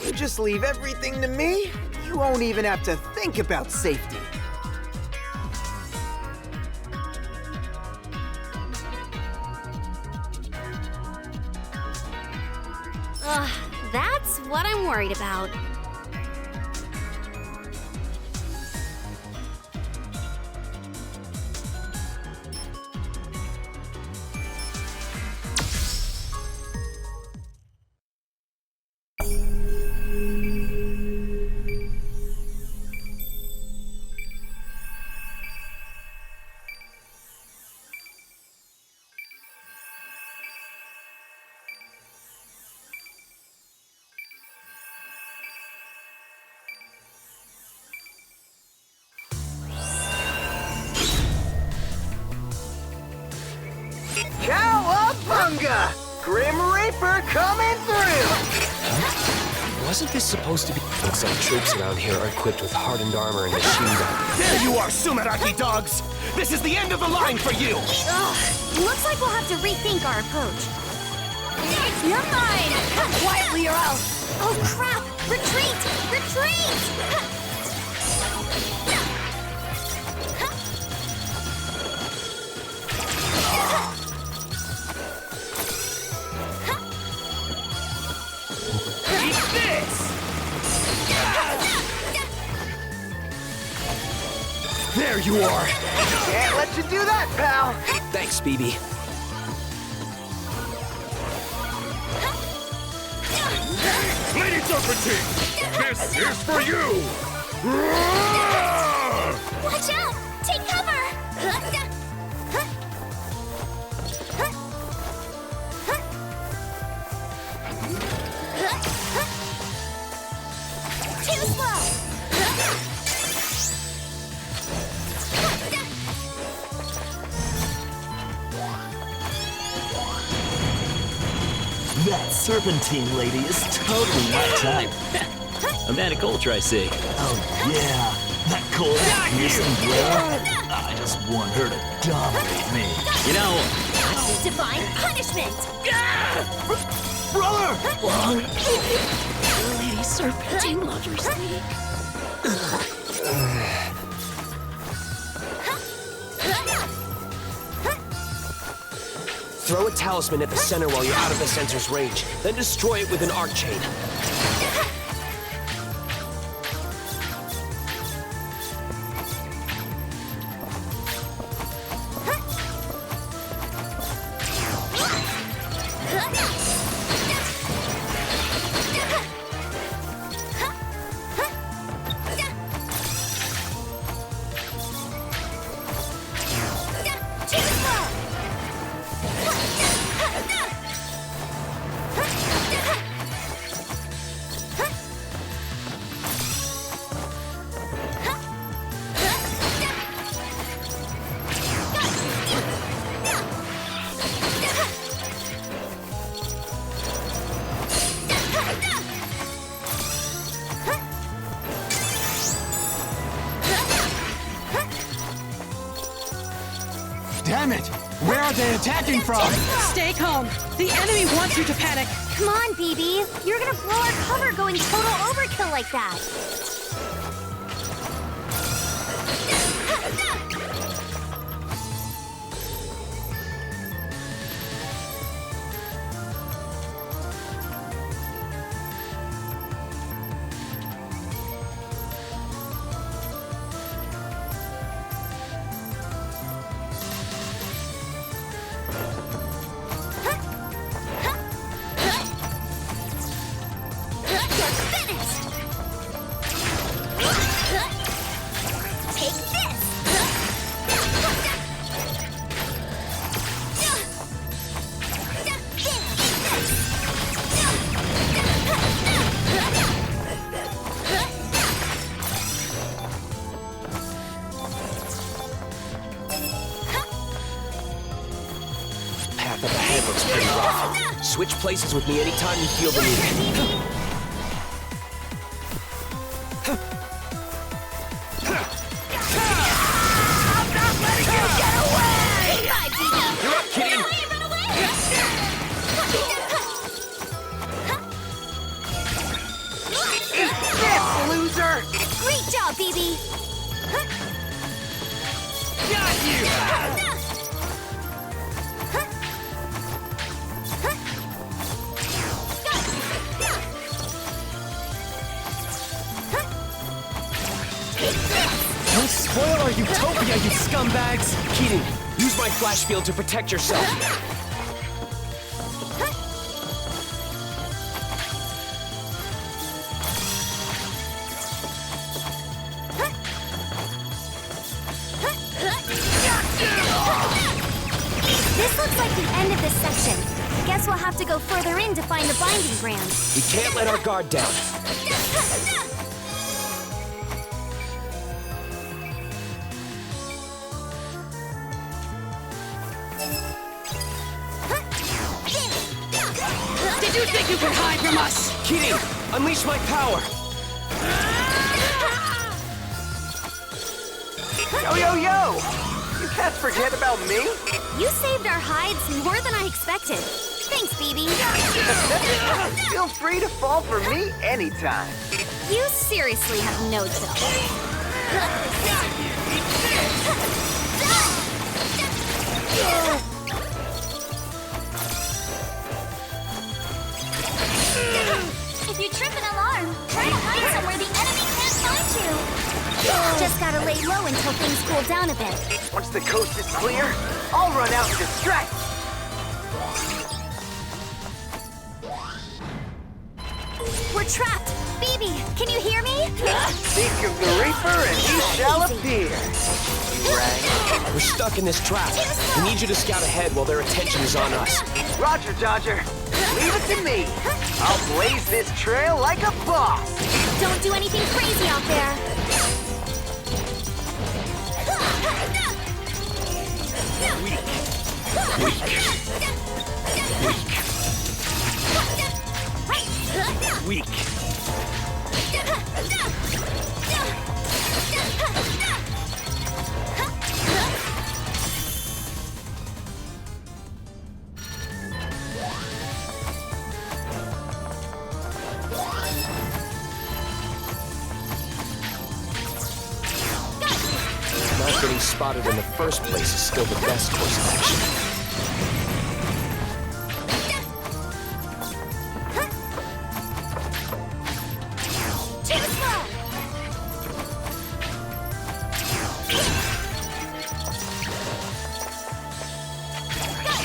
You just leave everything to me, you won't even have to think about safety. Ugh, that's what I'm worried about. Cowabunga! Grim Reaper coming through! Wasn't this supposed to be? Looks like troops around here are equipped with hardened armor and machine guns. There you are, Sumeraki dogs! This is the end of the line for you! Looks like we'll have to rethink our approach. You're mine! Quietly or else! Oh crap! Retreat! Retreat! There you are! Can't let you do that, pal! Thanks, BB. Lady Serpentine, this is for you! Watch out! Take cover! Too slow! That Serpentine lady is totally my type. A manic ultra, I see. Oh yeah, that cold piercing glare. I just want her to dominate me. You know, Divine punishment! Brother! Lady Serpentine Lover's League. Throw a talisman at the center while you're out of the sensor's range, then destroy it with an arc chain. Damn it! Where are they attacking from? Stay calm. The enemy wants you to panic. Come on, BB. You're gonna blow our cover going total overkill like that. Path up ahead looks pretty rough. Switch places with me anytime you feel the need. Loser! Great job, BB! Got you! Don't spoil our utopia, you scumbags! Keaton, use my flash field to protect yourself. This looks like the end of this section. Guess we'll have to go further in to find the binding brand. We can't let our guard down. You think you can hide from us? Kitty, unleash my power! Yo, yo, yo! You can't forget about me! You saved our hides more than I expected. Thanks, BB. Feel free to fall for me anytime. You seriously have no chill. If you trip an alarm, try to hide somewhere the enemy can't find you. Just gotta lay low until things cool down a bit. Once the coast is clear, I'll run out and distract. We're trapped. BB, can you hear me? Speak of the Reaper and he shall appear. You rang. We're stuck in this trap. We need you to scout ahead while their attention is on us. Roger, Dodger. Leave it to me. I'll blaze this trail like a boss. Don't do anything crazy out there. Weak. Not getting spotted in the first place is still the best course of action.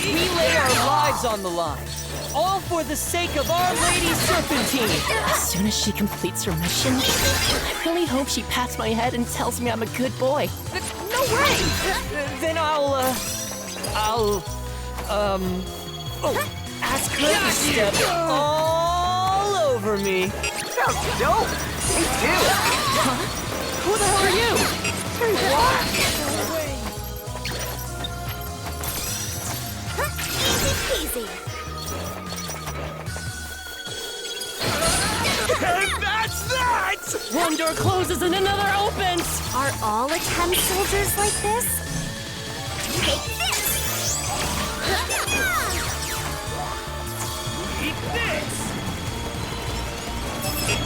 We lay our lives on the line, all for the sake of Our Lady Serpentine. As soon as she completes her mission, I really hope she pats my head and tells me I'm a good boy. No way! Then I'll ask her to step all over me. Sounds dope. Me too. Huh? Who the hell are you? Say what? Easy. And that's that! One door closes and another opens! Are all attempt soldiers like this? Take this! Eat this!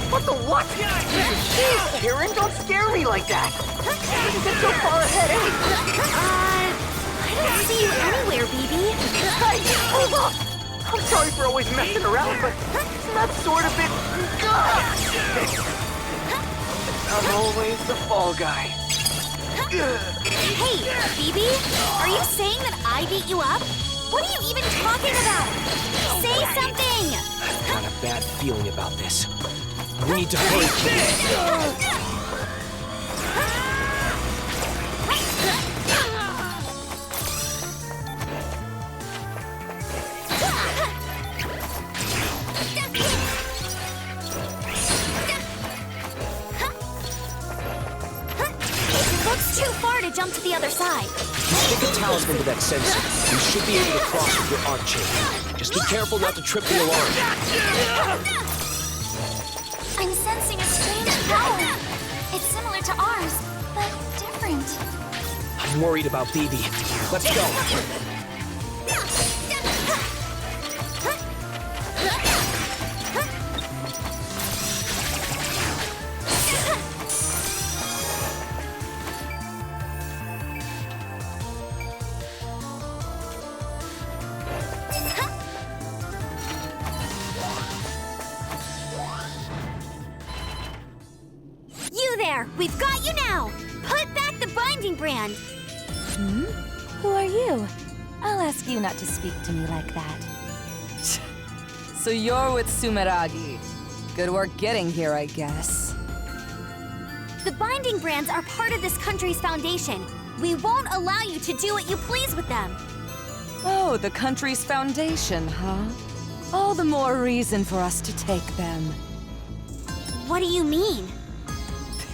What the what? Jeez, Karen, don't scare me like that. Where did you get so far ahead, I don't see you anywhere, BB. Hey, hold up! I'm sorry for always messing around, but isn't that sort of it? I'm always the fall guy. Hey, BB, are you saying that I beat you up? What are you even talking about? Say something! I've got a bad feeling about this. We need to hurry, Kitty. Too far to jump to the other side. Stick a talisman to that sensor. You should be able to cross with your arc chain. Just be careful not to trip the alarm. I'm sensing a strange power. It's similar to ours, but different. I'm worried about BB. Let's go. We've got you now! Put back the binding brand! Who are you? I'll ask you not to speak to me like that. So you're with Sumeragi. Good work getting here, I guess. The binding brands are part of this country's foundation. We won't allow you to do what you please with them. Oh, the country's foundation, huh? All the more reason for us to take them. What do you mean?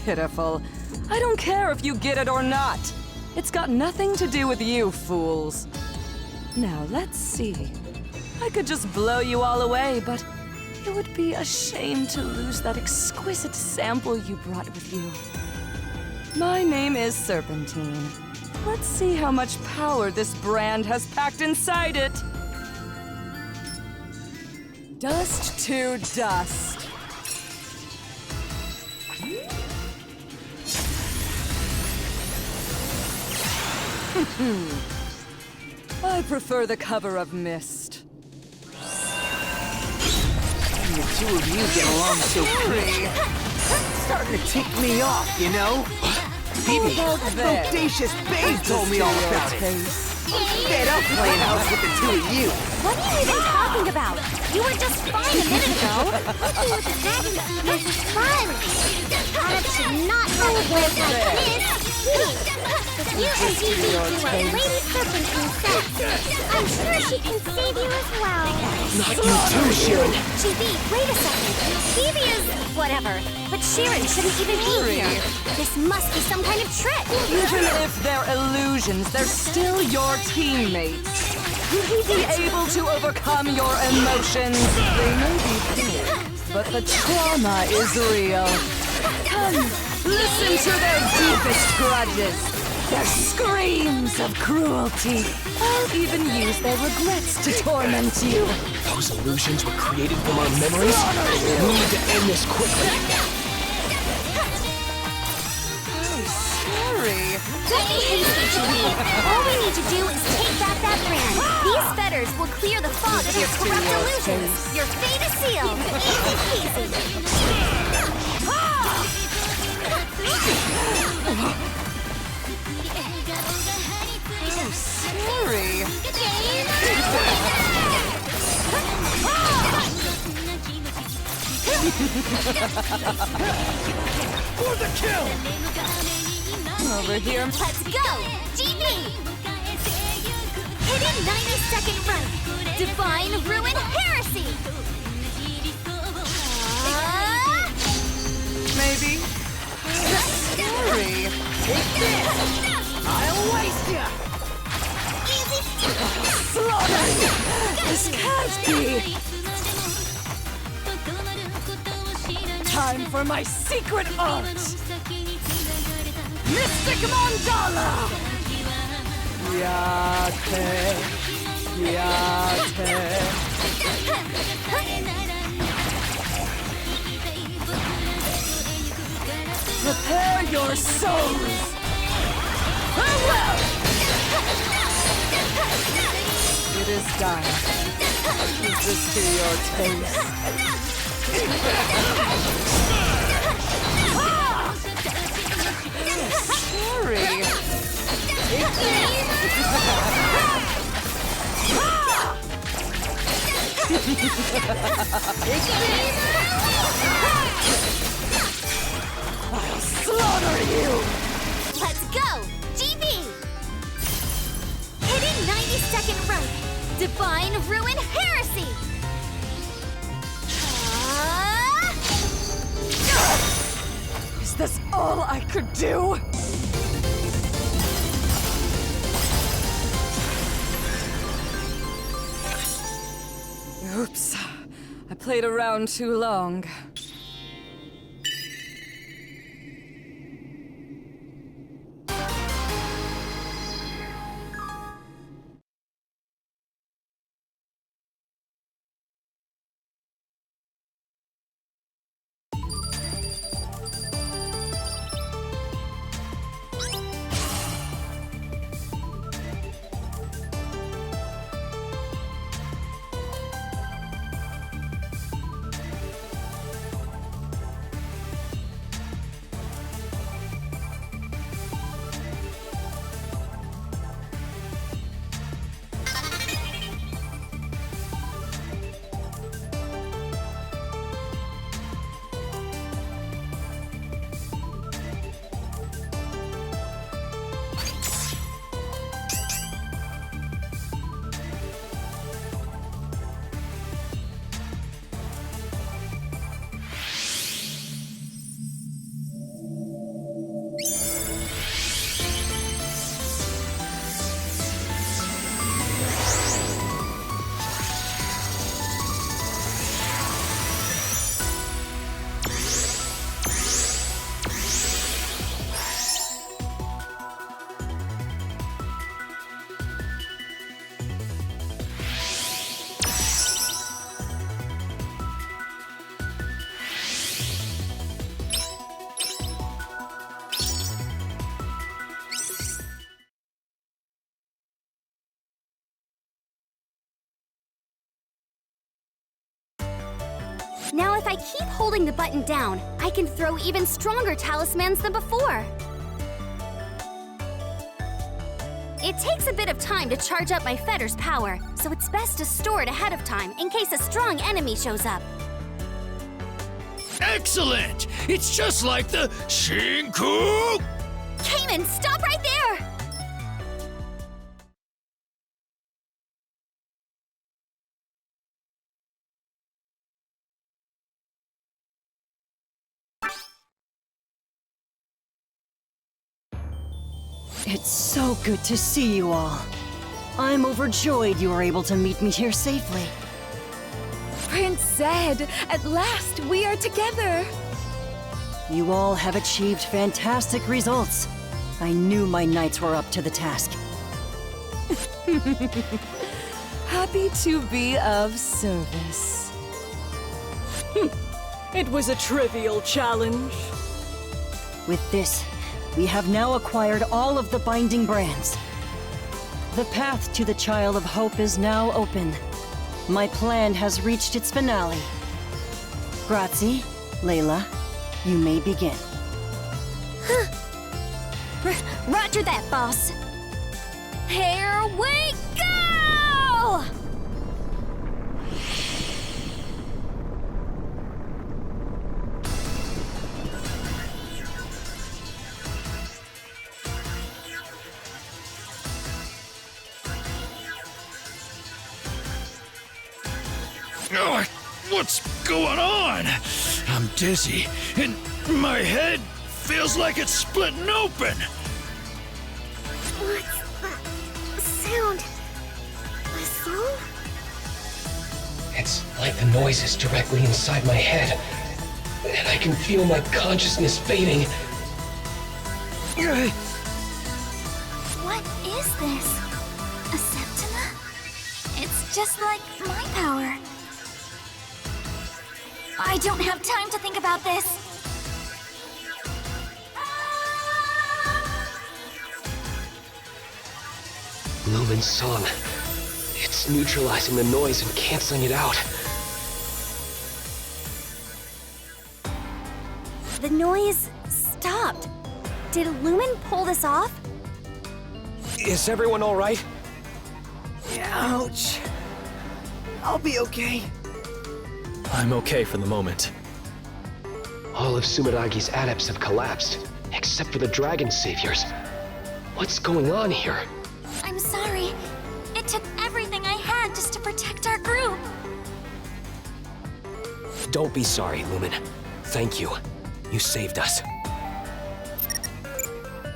Pitiful. I don't care if you get it or not. It's got nothing to do with you, fools. Now, let's see. I could just blow you all away, but it would be a shame to lose that exquisite sample you brought with you. My name is Serpentine. Let's see how much power this brand has packed inside it. Dust to dust. I prefer the cover of mist. And the two of you get along so quick. Starting to tick me off, you know? Phoebe, that bodacious babe told me all about it. Fed up playing house with the two of you. What are you even talking about? You were just fine a minute ago. Working with the dragon seekers is fun. Adam should not have a boyfriend like this. If you and Gigi do what Lady Serpentine says, I'm sure she can save you as well. Not you too, Sharon. GB, wait a second. Phoebe is whatever, but Sharon shouldn't even be here. This must be some kind of trick. Even if they're illusions, they're still your teammates. Will you be able to overcome your emotions? They may be fear, but the trauma is real. Come, listen to their deepest grudges, their screams of cruelty. I'll even use their regrets to torment you. Those illusions were created from our memories. We need to end this quickly. I'm sorry. Don't be hasty, GB. All we need to do is take back that brand. These fetters will clear the fog of your corrupt illusions. Your fate is sealed. Easy peasy. I'm sorry. For the kill! Over here. Let's go! GB! Hidden 90-second run! Divine Ruin Heresy! Maybe. Sorry. Take this! I'll waste ya! Slaughter! This can't be! Time for my secret art! Mystic Mandala! Yate. Yate. Prepare your souls! Farewell! It is done. Is this to your taste? Sorry. I'll slaughter you! Let's go! GB! Hidden 90-second run! Divine Ruin Heresy! Is this all I could do? Oops. I played around too long. Now if I keep holding the button down, I can throw even stronger talismans than before. It takes a bit of time to charge up my fetter's power, so it's best to store it ahead of time in case a strong enemy shows up. Excellent! It's just like the Shinku! Cayman, stop right there! It's so good to see you all. I'm overjoyed you were able to meet me here safely. Prince Zed, at last we are together! You all have achieved fantastic results. I knew my knights were up to the task. Happy to be of service. It was a trivial challenge. With this, we have now acquired all of the binding brands. The path to the Child of Hope is now open. My plan has reached its finale. Grazie, Layla, you may begin. Roger that, boss. Here we go! Oh, what's going on? I'm dizzy, and my head feels like it's splitting open. What's that sound? A song? It's like the noise is directly inside my head, and I can feel my consciousness fading. What is this? A Septima? It's just like my power. I don't have time to think about this. Lumen's song. It's neutralizing the noise and canceling it out. The noise stopped. Did Lumen pull this off? Is everyone all right? Ouch. I'll be okay. I'm okay for the moment. All of Sumeragi's adepts have collapsed, except for the Dragon Saviors. What's going on here? I'm sorry. It took everything I had just to protect our group. Don't be sorry, Lumen. Thank you. You saved us.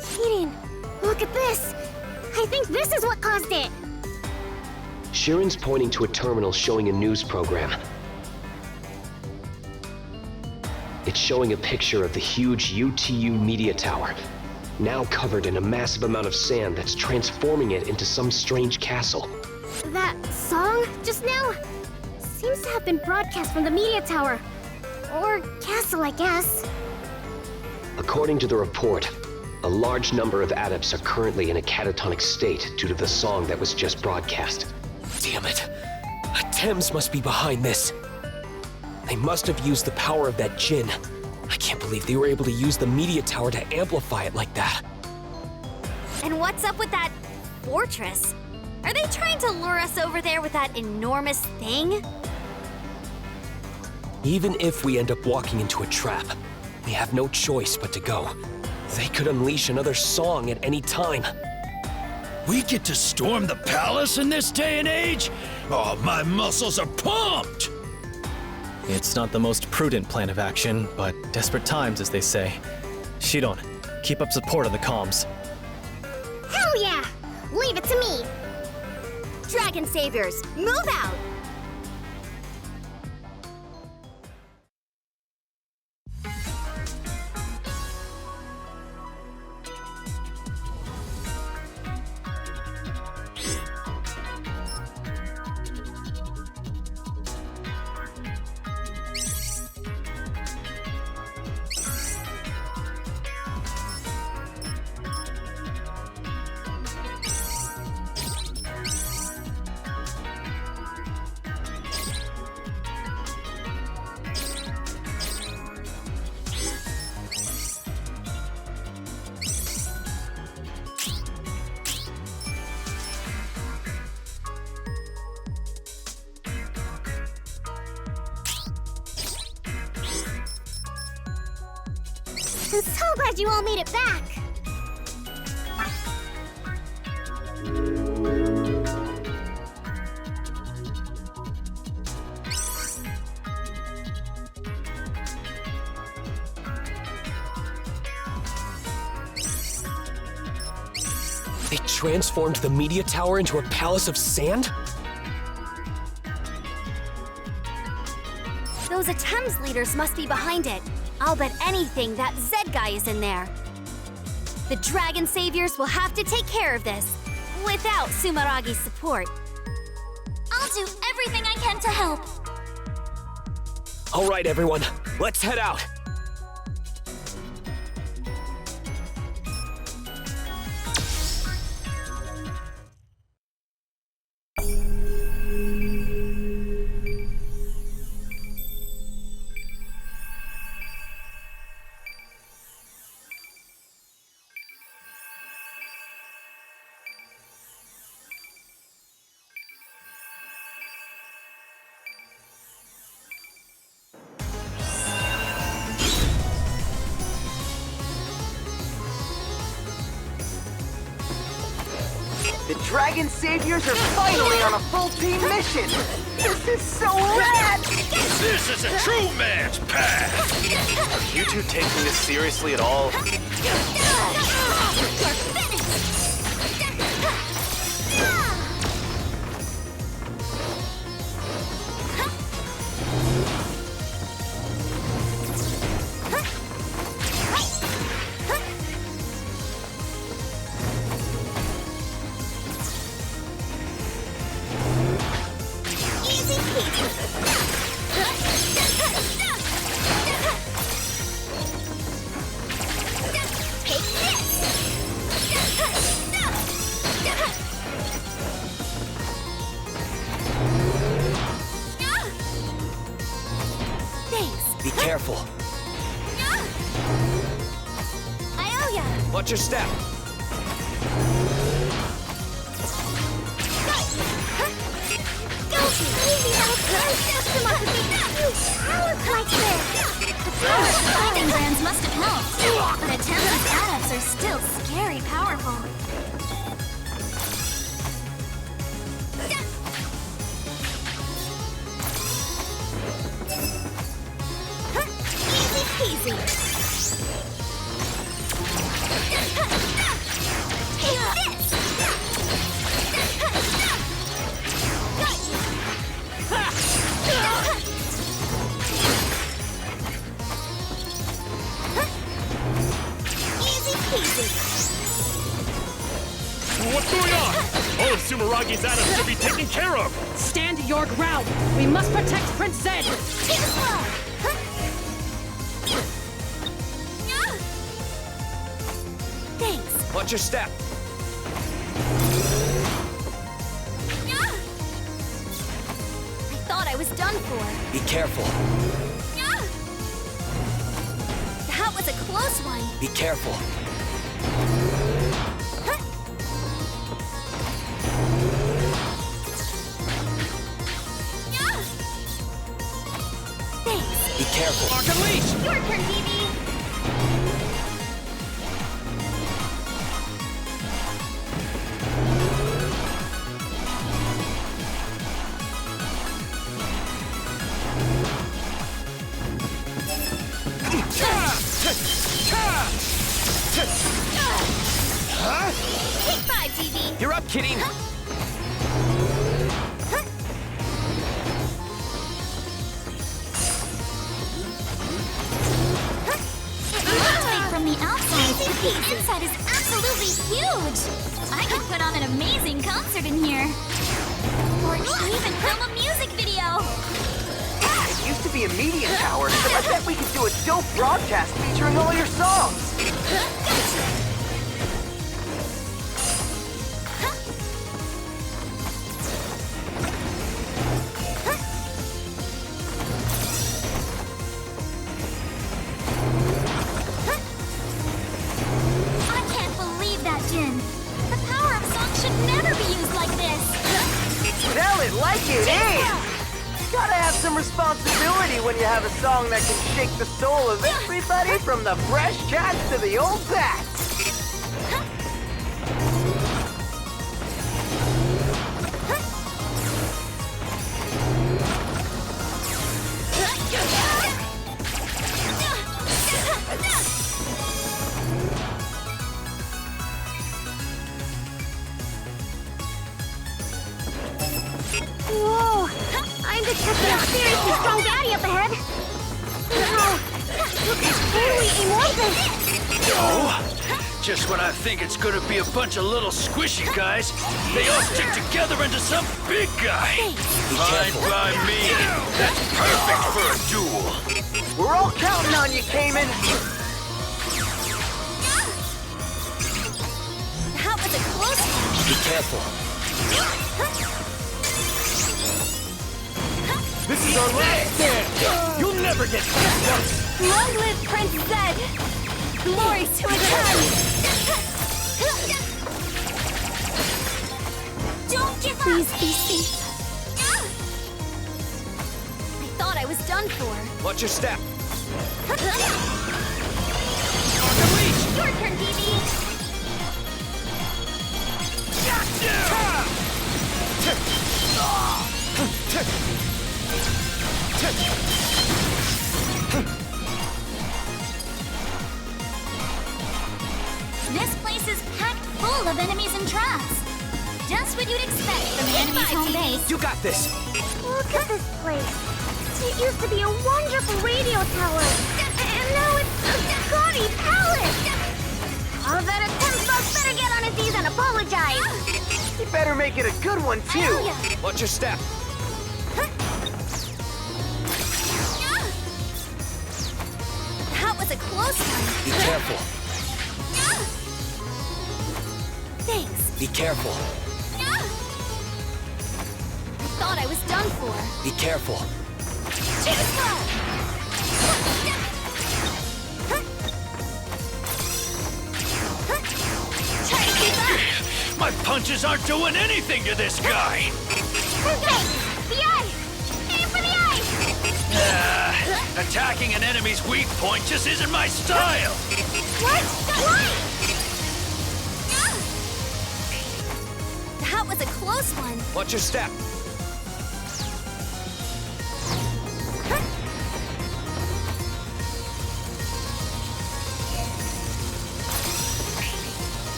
Kirin, look at this! I think this is what caused it! Shiren's pointing to a terminal showing a news program. It's showing a picture of the huge UTU media tower, now covered in a massive amount of sand that's transforming it into some strange castle. That song just now seems to have been broadcast from the media tower. Or castle, I guess. According to the report, a large number of adepts are currently in a catatonic state due to the song that was just broadcast. Damn it. Thames must be behind this. They must have used the power of that djinn. I can't believe they were able to use the media tower to amplify it like that. And what's up with that fortress? Are they trying to lure us over there with that enormous thing? Even if we end up walking into a trap, we have no choice but to go. They could unleash another song at any time. We get to storm the palace in this day and age? Oh, my muscles are pumped! It's not the most prudent plan of action, but desperate times, as they say. Shiron, keep up support on the comms. Hell yeah! Leave it to me! Dragon Saviors, move out! I'm so glad you all made it back. They transformed the media tower into a palace of sand? Those Attempts leaders must be behind it. I'll bet anything that Zed guy is in there. The Dragon Saviors will have to take care of this, without Sumaragi's support. I'll do everything I can to help. All right, everyone, let's head out. The Dragon Saviors are finally on a full team mission! This is so rad! This is a true man's path! Are you two taking this seriously at all? Be careful. I owe ya! Watch your step. Binding brands must have helped, but Attempts' adepts are still scary powerful. Easy. Take this! Easy peasy. What's going on? All of Sumaragi's atoms should be taken care of! Stand your ground! We must protect Prince Zed! Too slow! Thanks. Watch your step. I thought I was done for. Be careful. That was a close one. Be careful. Thanks. Be careful. Lock and leash! Your turn, Vivi. Take 5, TV. You're up, kitty. It looks like from the outside, but the inside is absolutely huge! I could put on an amazing concert in here. Or even film a music video. It used to be a media tower, so I bet we could do a dope broadcast featuring all your songs! I can't believe that, Jin. The power of song should never be used like this. Tell it like it is! Gotta have some responsibility when you have a song that can shake the soul of everybody from the fresh cats to the old bats. Whoa! I'm detecting a seriously strong baddie up ahead. Wow! Look, it's totally amorphous. Oh? Just when I think it's gonna be a bunch of little squishy guys, they all stick together into some big guy. Fine by me. That's perfect for a duel. We're all counting on you, Cayman. That was a close one. Be careful. This is our last stand! You'll never get past us! Long live Prince Zed! Glory to his son! Don't give up! Please be safe. I thought I was done for. Watch your step. Your turn, BB! This place is packed full of enemies and traps. Just what you'd expect from the enemy's home base. You got this. Look at this place. It used to be a wonderful radio tower. And now it's a gaudy palace. I'll bet a 10-buck better get on his knees and apologize. You better make it a good one, too. Watch your step. That was a close one. Be careful. Thanks. Be careful. I thought I was done for. Be careful. Too slow! Try to keep up! My punches aren't doing anything to this guy. Okay, the eye. Aim for the eye. Attacking an enemy's weak point just isn't my style. What? Why? That was a close one. Watch your step.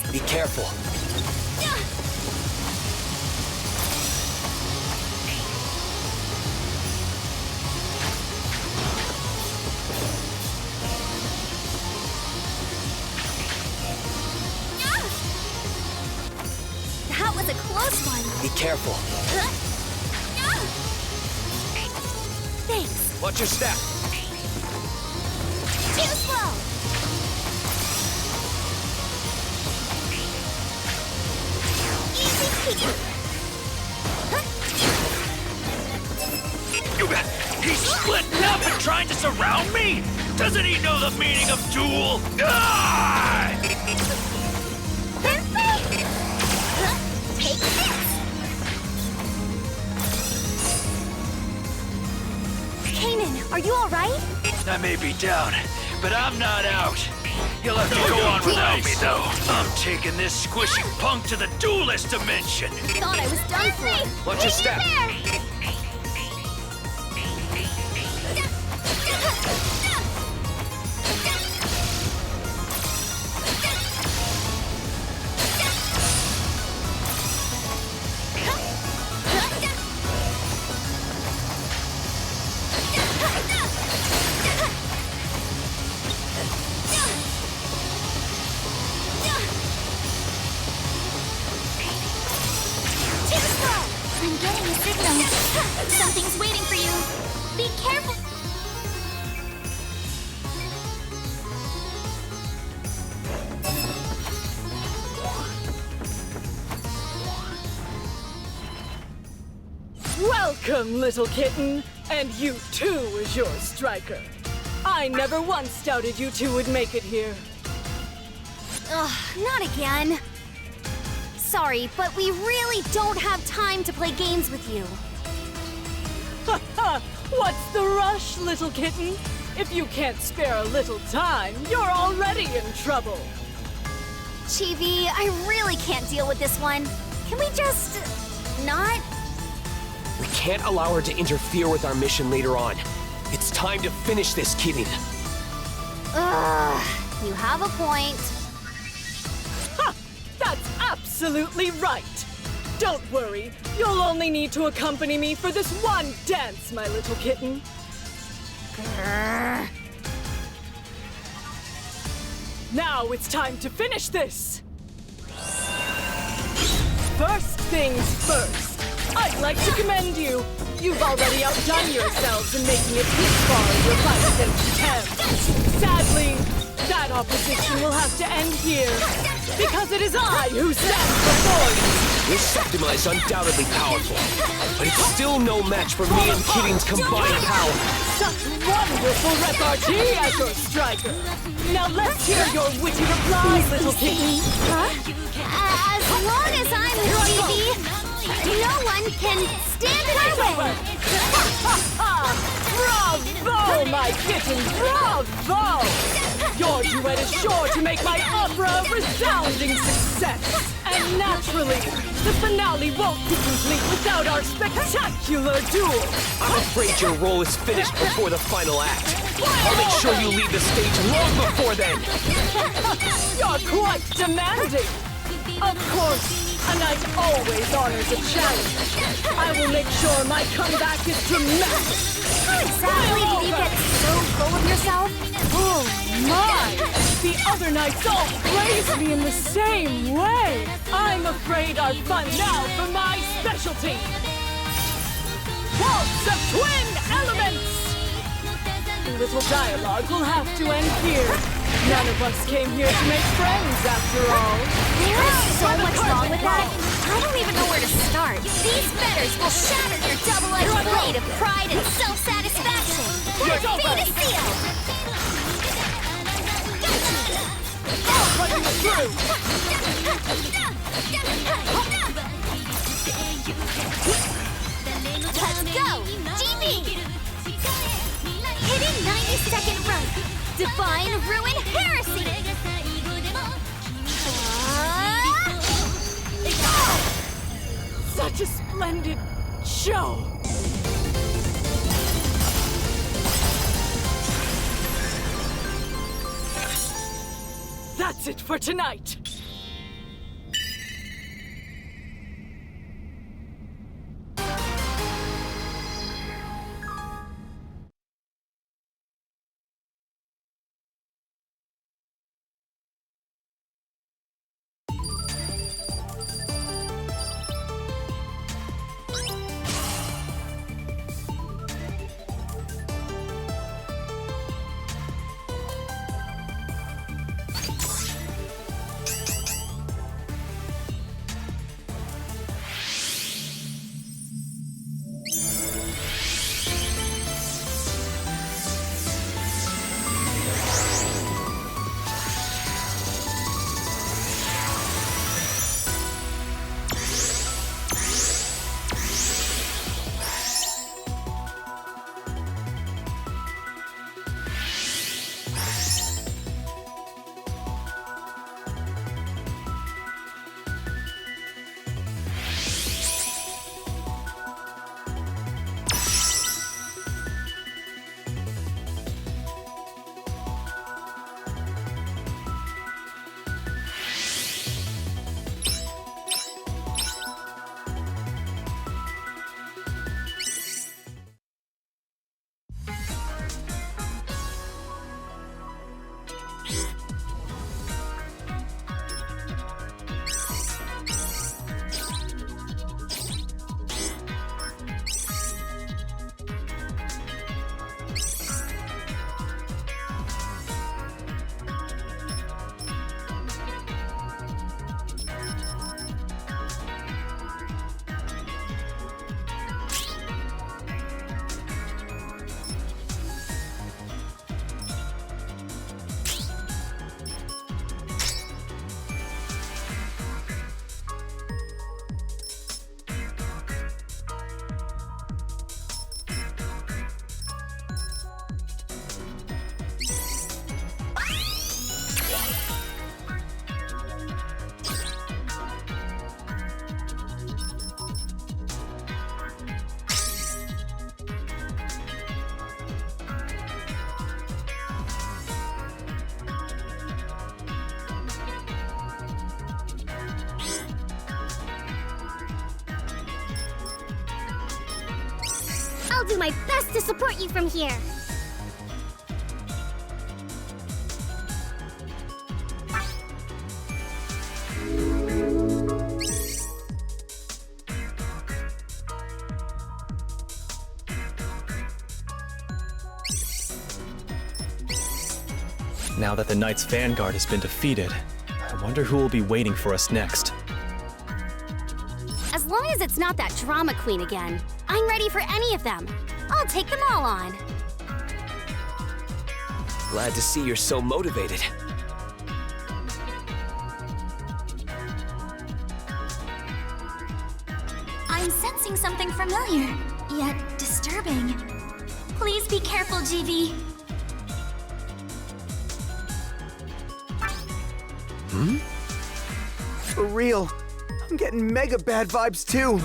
Be careful. That was a close one. Be careful. Thanks. Watch your step. Too slow! Easy peasy. He's splitting up and trying to surround me? Doesn't he know the meaning of duel? Ah! Take this! Kanan, are you alright? I may be down, but I'm not out. You'll have to go on without me, though. I'm taking this squishy punk to the duelist dimension. Thought I was done for. Watch your step. I'm getting a signal. Something's waiting for you. Be careful. Welcome, little kitten. And you too, Azure Striker. I never once doubted you two would make it here. Ugh, not again. Sorry, but we really don't have time to play games with you. Ha ha! What's the rush, little kitten? If you can't spare a little time, you're already in trouble. Chibi, I really can't deal with this one. Can we just... not? We can't allow her to interfere with our mission later on. It's time to finish this, kidding. Ugh, you have a point. Ha! That's absolutely right! Don't worry, you'll only need to accompany me for this one dance, my little kitten. Grr. Now it's time to finish this! First things first, I'd like to commend you. You've already outdone yourselves in making it this far in your fight against Tem. Sadly, that opposition will have to end here, because it is I who stands before you. Your Septima is undoubtedly powerful, but it's still no match for me and Kidding's combined power. Such wonderful repartee, Azure Striker. Now let's hear your witty reply, little kitten. Huh? As long as I'm with Chibi, no one can stand in our way. Bravo, my kitten, bravo! Your duet is sure to make my opera a resounding success. And naturally, the finale won't be complete without our spectacular duel. I'm afraid your role is finished before the final act. I'll make sure you leave the stage long before then. You're quite demanding. Of course, a knight always honors a challenge. I will make sure my comeback is dramatic. How exactly did you get so full of yourself? Oh my! The other knights all praise me in the same way. I'm afraid our fun now for my specialty. Waltz of twin elements! The little dialogue will have to end here. None of us came here to make friends, after all. There is so much wrong with that. I don't even know where to start. These fetters will shatter your double-edged blade of pride and self-satisfaction. Your fate is sealed. I'll put you through. Let's go, GB! Hitting 90-second run. Define ruin heresy. Such a splendid show. That's it for tonight. do my best to support you from here. Now that the Knight's vanguard has been defeated, I wonder who will be waiting for us next. As long as it's not that drama queen again, I'm ready for any of them. I'll take them all on. Glad to see you're so motivated. I'm sensing something familiar, yet disturbing. Please be careful, GV. For real. I'm getting mega bad vibes too.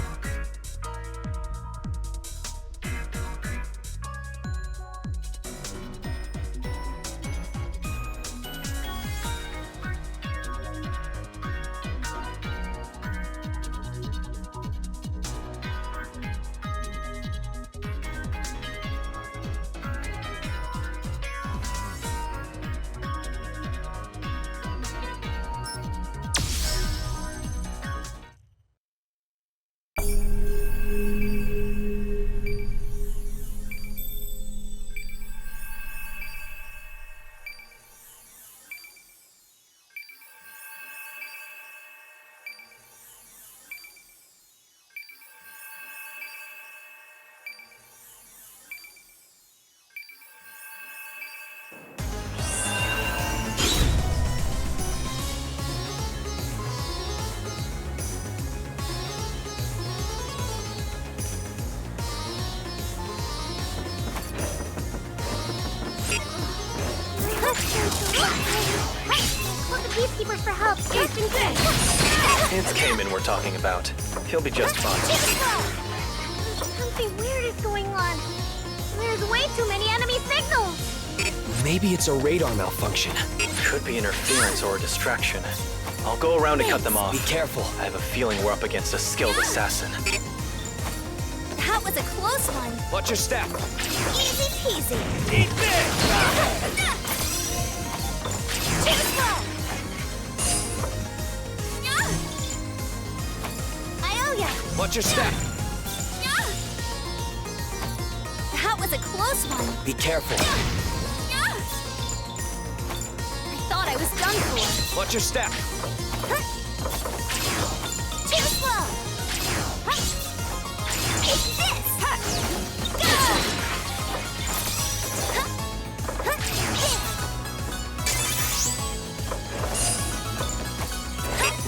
Call the Peacekeepers for help. It's been good. It's Cayman we're talking about. He'll be just fine. Something weird is going on. There's way too many enemy signals. Maybe it's a radar malfunction. Could be interference or a distraction. I'll go around to cut them off. Be careful. I have a feeling we're up against a skilled assassin. That was a close one. Watch your step. Easy peasy. Eat this! Too slow. I owe ya. Watch your step. That was a close one. Be careful. I thought I was done for. Watch your step. Too slow. Take this. Go.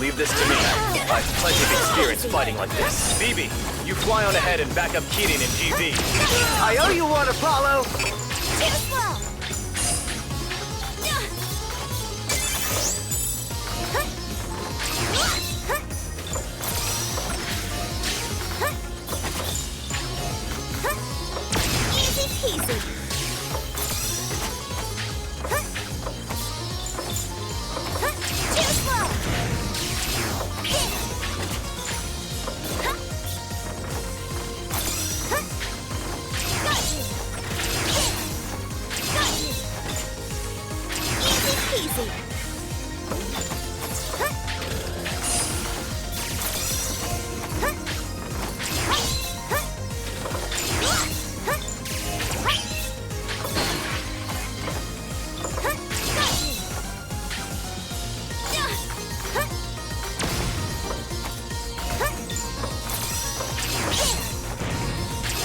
Leave this to me. I've plenty of experience fighting like this. Phoebe, you fly on ahead and back up Keating and GV. I owe you one, Apollo. Too slow. Easy peasy. Too slow. Got you. Easy peasy.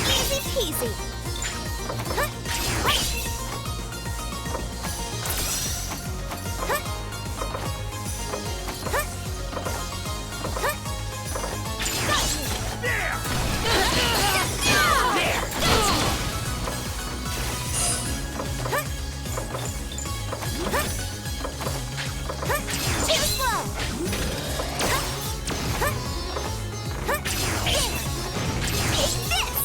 Easy peasy. Too slow. Take this.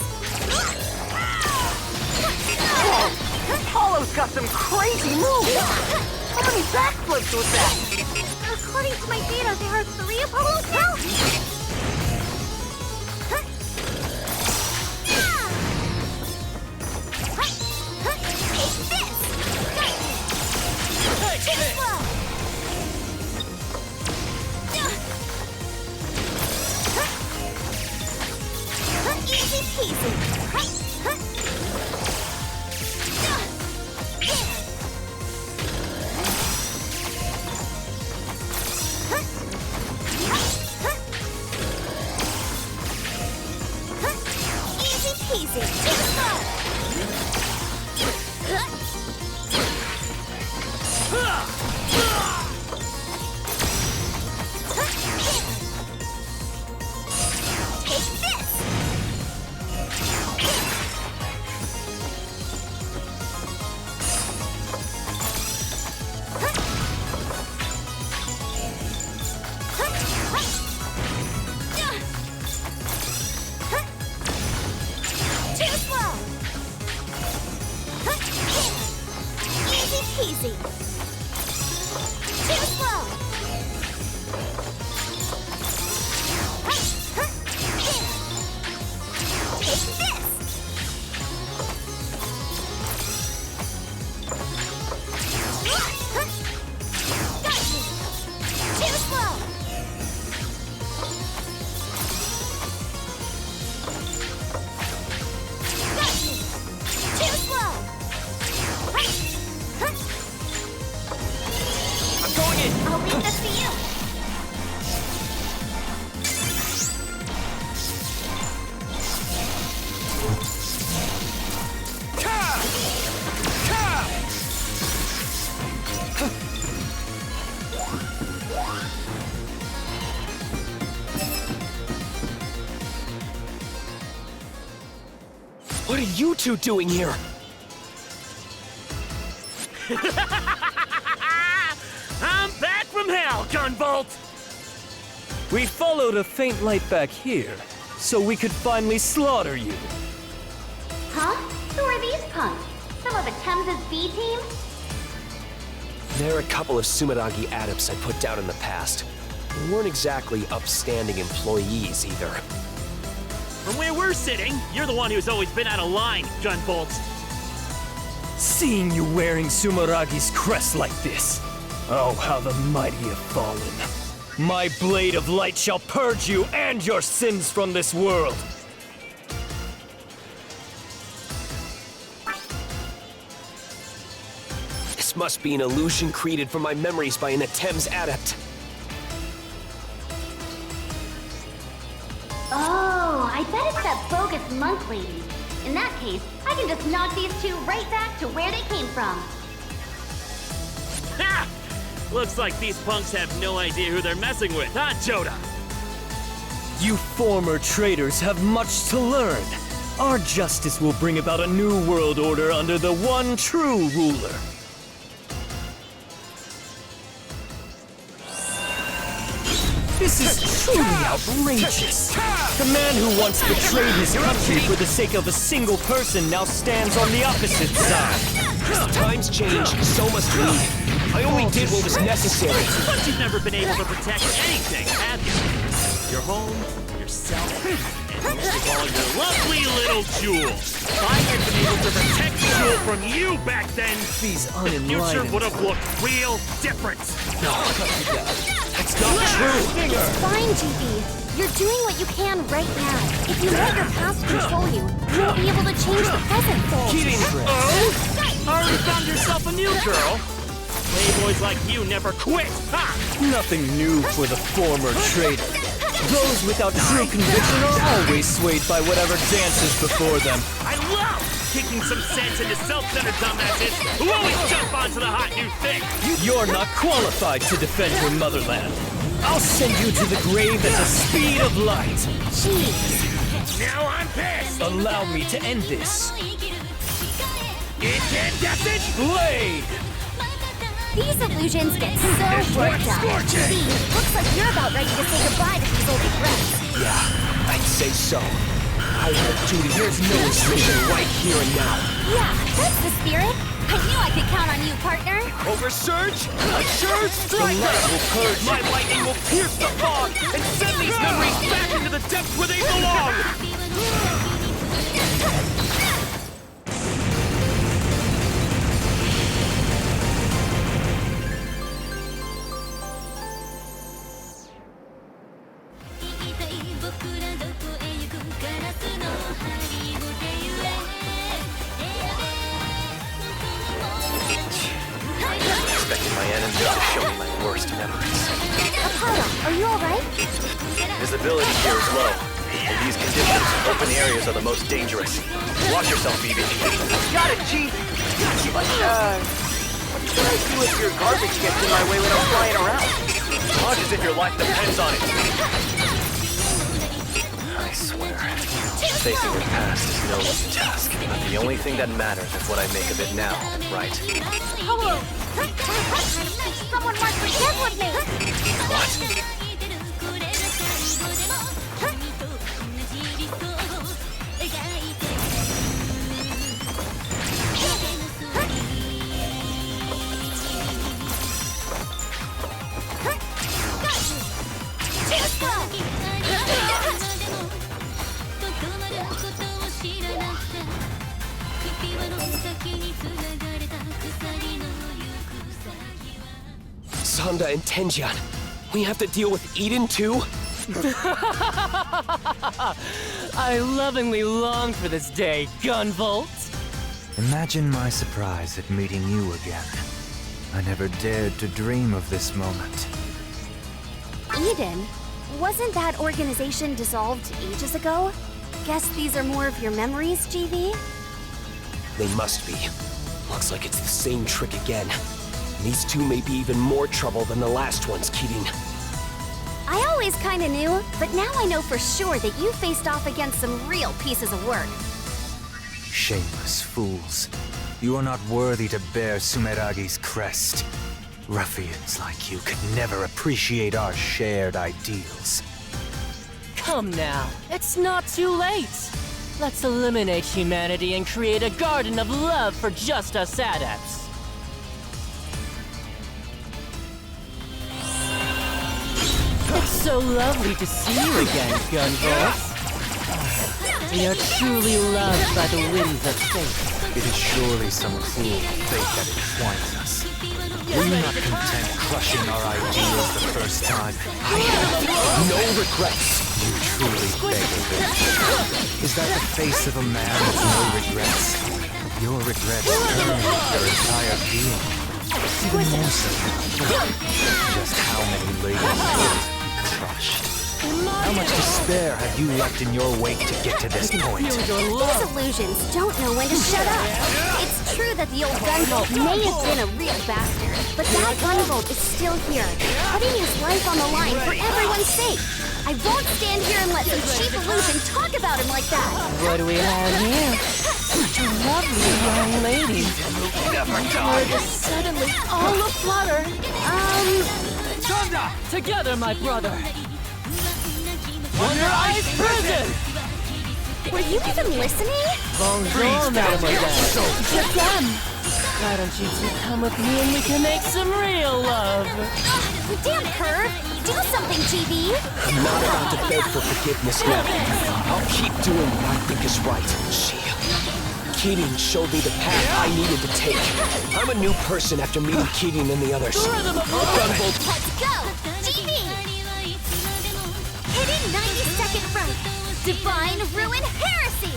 Apollo's got some crazy moves. How many backflips was that? According to my data, there are 3 Apollos now? What are you two doing here? I'm back from hell, Gunvolt! We followed a faint light back here, so we could finally slaughter you. Huh? Who are these punks? Some of Thames' B team? They're a couple of Sumeragi adepts I put down in the past. They weren't exactly upstanding employees either. From where we're sitting, you're the one who's always been out of line, Gunvolt. Seeing you wearing Sumeragi's crest like this. Oh, how the mighty have fallen. My blade of light shall purge you and your sins from this world. This must be an illusion created from my memories by an Thames adept. Oh, I bet it's that bogus monk lady. In that case, I can just knock these two right back to where they came from. Ha! Looks like these punks have no idea who they're messing with, huh, Joda? You former traitors have much to learn. Our justice will bring about a new world order under the one true ruler. This is truly outrageous. The man who once betrayed his country for the sake of a single person now stands on the opposite side. Times change, so must we. I only did what was necessary. But you've never been able to protect anything, have you? Your home, yourself, and most of all, your lovely little jewel. If I had been able to protect the jewel from you back then, These the future unenlightened. would have looked real different. That's not true. It's fine, GB. You're doing what you can right now. If you let your past control you, you won't be able to change the present. Kidding, Chris. Oh? Already found yourself a new girl? Playboys like you never quit, huh? Nothing new for the former traitor. Those without true conviction are always swayed by whatever dances before them. I love kicking some sense into self-centered dumbasses who always jump onto the hot new thing. You're not qualified to defend your motherland. I'll send you to the grave at the speed of light. Jeez. Now I'm pissed. Allow me to end this. Incandescent Blade! These illusions get so worked up. GB, looks like you're about ready to say goodbye to these old regrets. Yeah, I'd say so. I have a duty. There's no restriction right here and now. Yeah, that's the spirit. I knew I could count on you, partner. Oversurge? Assured The strike! light will purge My lightning will pierce the fog and send these memories back into the depths where they belong! Expecting my enemies to show me my worst memories. Apollo, are you alright? Visibility here is low. In these conditions, open areas are the most dangerous. Watch yourself, BB. Got it, Chief. But, what should I do if your garbage gets in my way when I'm flying around? Dodge as if your life depends on it. I swear, facing your past is no easy task. But the only thing that matters is what I make of it now, right? Hello. Someone wants to get with me. What? Sonda and Tenjian. We have to deal with Eden too? I lovingly long for this day, Gunvolt. Imagine my surprise at meeting you again. I never dared to dream of this moment. Eden? Wasn't that organization dissolved ages ago? Guess these are more of your memories, GV? They must be. Looks like it's the same trick again. These two may be even more trouble than the last ones, Kirin. I always kinda knew, but now I know for sure that you faced off against some real pieces of work. Shameless fools. You are not worthy to bear Sumeragi's crest. Ruffians like you could never appreciate our shared ideals. Come now, it's not too late. Let's eliminate humanity and create a garden of love for just us adepts. It's so lovely to see you again, Gunvolt. We are truly loved by the winds of fate. It is surely some cruel fate that entwines us. Were you not content crushing our ideals the first time? I have no regrets. You truly beg of it. Is that the face of a man with no regrets? Your regrets permeate your entire being. Even more so. Just how many ladies crushed? How much despair have you left in your wake to get to this point? These illusions don't know when to shut up. It's true that the old Gunvolt may have been a real bastard, but that Gunvolt is still here, putting his life on the line for everyone's sake. I won't stand here and let some cheap illusion talk about him like that. What do we have here? Such a lovely young lady. We're just suddenly all aflutter. Together, my brother. Wonder Ice Prison! Were you even listening? Bonjour, mademoiselle. Je t'aime. Why don't you two come with me and we can make some real love? You damn perv! Do something, GV! I'm not about to beg for forgiveness now. I'll keep doing what I think is right. Kirin showed me the path I needed to take. I'm a new person after meeting Kirin and the others. Gunvolt. Let's go! GV! Hitting 90-second front. Divine Ruin Heresy!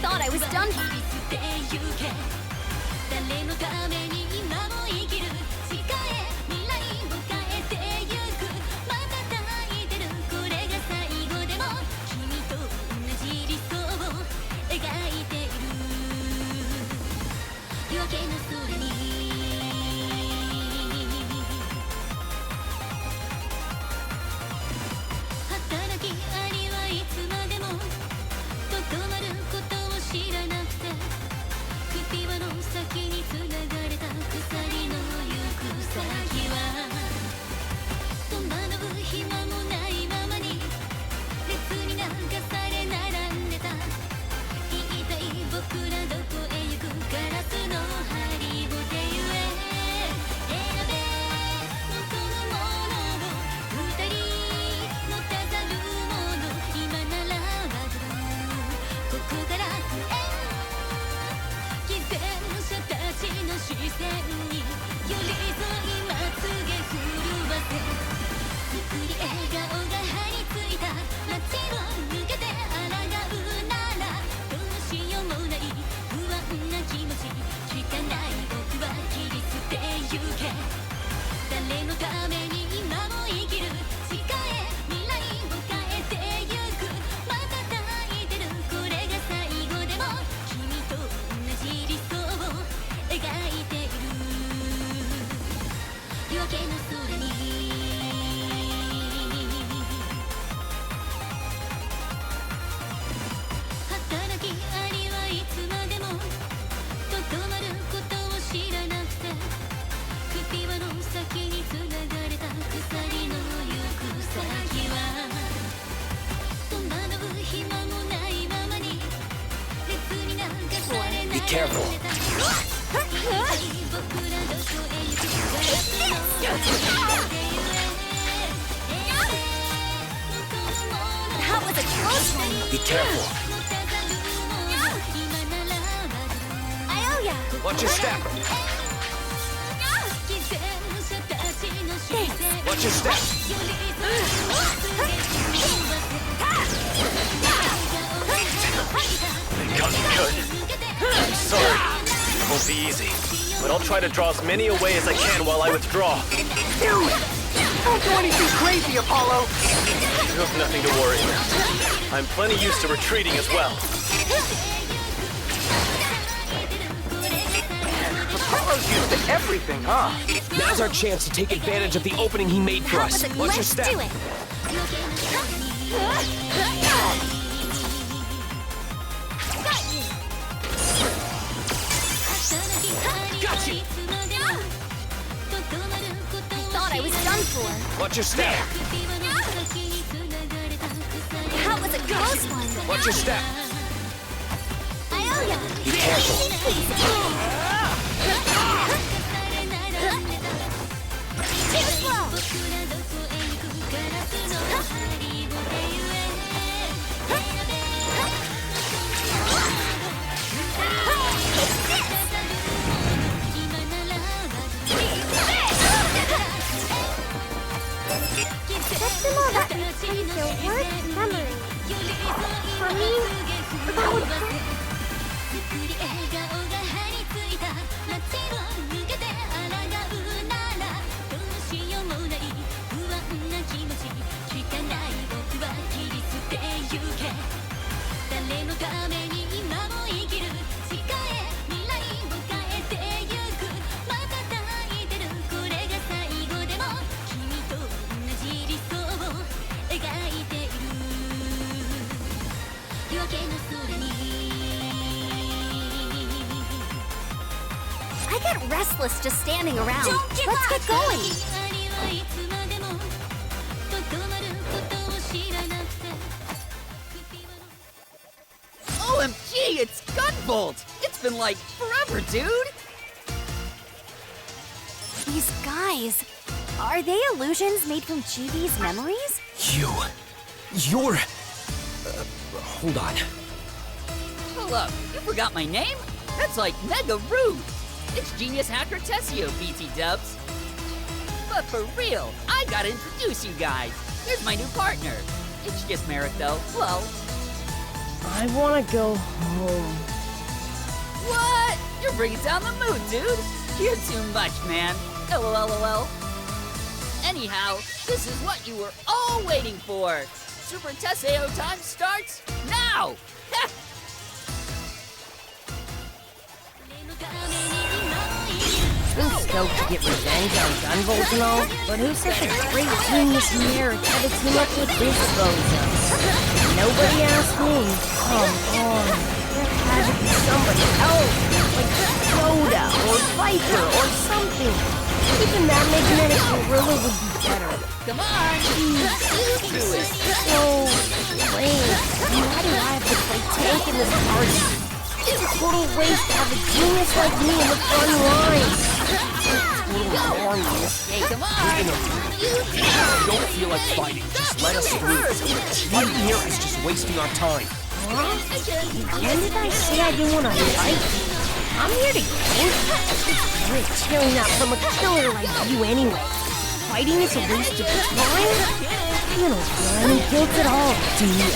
Thought I was done. careful. That was a close one. Be careful. I owe ya. Watch your step. Watch your step. They got me good. I'm sorry. It won't be easy. But I'll try to draw as many away as I can while I withdraw. Dude! Don't do anything crazy, Apollo! You have nothing to worry about. I'm plenty used to retreating as well. Apollo's used to everything, huh? Now's our chance to take advantage of the opening he made for us. Watch your step. Let's do it. Got you. I thought I was done for. Watch your step. That was a close one. Watch your step. I owe ya. Be careful. Too slow. Just to know that these things are worth memory. For me, that would hurt. I get restless just standing around. Don't give Let's up. get going. OMG, it's Gunvolt! It's been like forever, dude! These guys, are they illusions made from GV's memories? You're... hold on. Hold up, you forgot my name? That's like mega rude! It's Genius Hacker Tessio, BT dubs. But for real, I gotta introduce you guys. Here's my new partner. It's just Merrick, though. Well, I wanna go home. what? You're bringing down the mood, dude. You're too much, man. LOLOL. Anyhow, this is what you were all waiting for. Super Tessio time starts now! I'm stoked to get revenge on Gunvolt and all, but who's such a great genius Merrick had to team up with this bozo? Nobody asked me. Come on. There had to be somebody else, like Yoda or Viper or something. Even that magnetic gorilla would be better. Come on! This is so lame. Why do I have to play tank in this party? It's a total waste to have a genius like me in the front line. Come on! Don't feel like fighting. Just let us through. Fighting here is just wasting our time. Huh? When did I say I didn't want to fight? I'm here to game. It's rich hearing that from a killer like you anyway. Fighting is a waste of time? You don't feel any guilt at all, do you?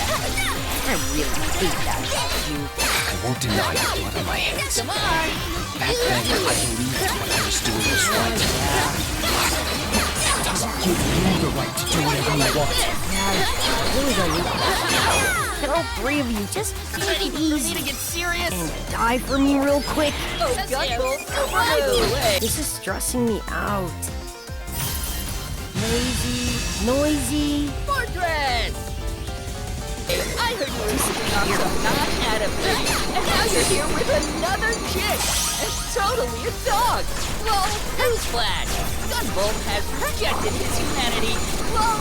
I really hate that about you. I won't deny the blood on my hands. Come on! Back then, I believed what I was doing was right. It doesn't give you the right to do whatever you want. I really don't need that. Can all three of you just take it easy to get serious? and die for me real quick? Oh, Gunvolt, no way! This is stressing me out. Lazy, noisy. Fortress! Hey, I heard you were sitting on some non-anime, and now you're here with another chick! And totally a dog! Well, newsflash! Gunvolt has rejected his humanity! Well,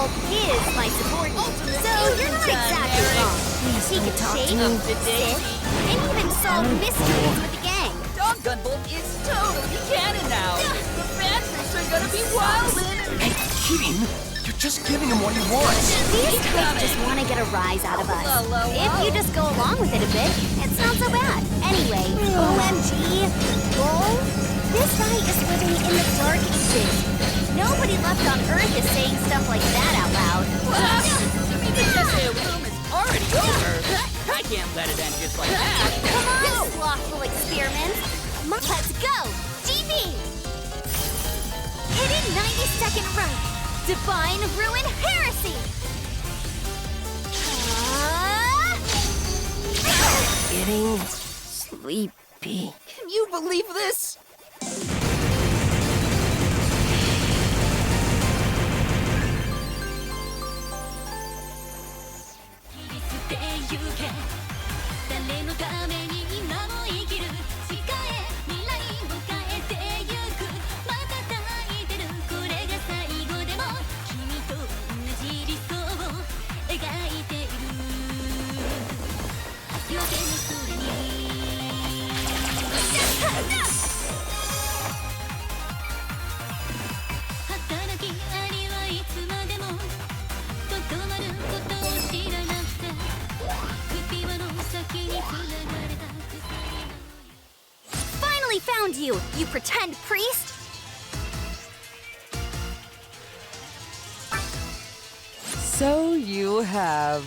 Gunvolt is my subordinate, so you're not exactly wrong. He can shake, sit, and even solve mysteries with the gang. Dog Gunvolt is totally canon now. The fan freaks are gonna be wildin'. Hey, kidding? You're just giving him what he wants. These kids just want to get a rise out of us. If you just go along with it a bit, it's not so bad. Anyway, OMG, Bull, this guy is living in the Dark Ages. Nobody left on Earth is saying stuff like that out loud. The Teseo boom is already over. I can't let it end just like that. Come on, slothful experiments. Let's go, GB! Hidden 90-second run. Divine Ruin Heresy! Getting sleepy. Can you believe this? Finally found you, you pretend priest! So you have.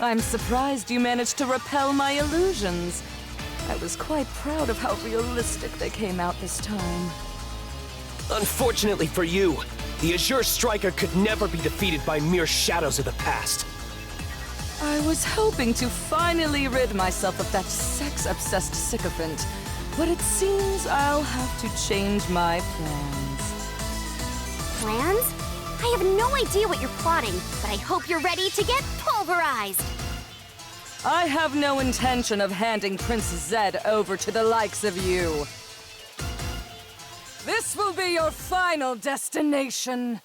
I'm surprised you managed to repel my illusions. I was quite proud of how realistic they came out this time. Unfortunately for you, the Azure Striker could never be defeated by mere shadows of the past. I was hoping to finally rid myself of that sex-obsessed sycophant, but it seems I'll have to change my plans. Plans? I have no idea what you're plotting, but I hope you're ready to get pulverized! I have no intention of handing Prince Zed over to the likes of you. This will be your final destination.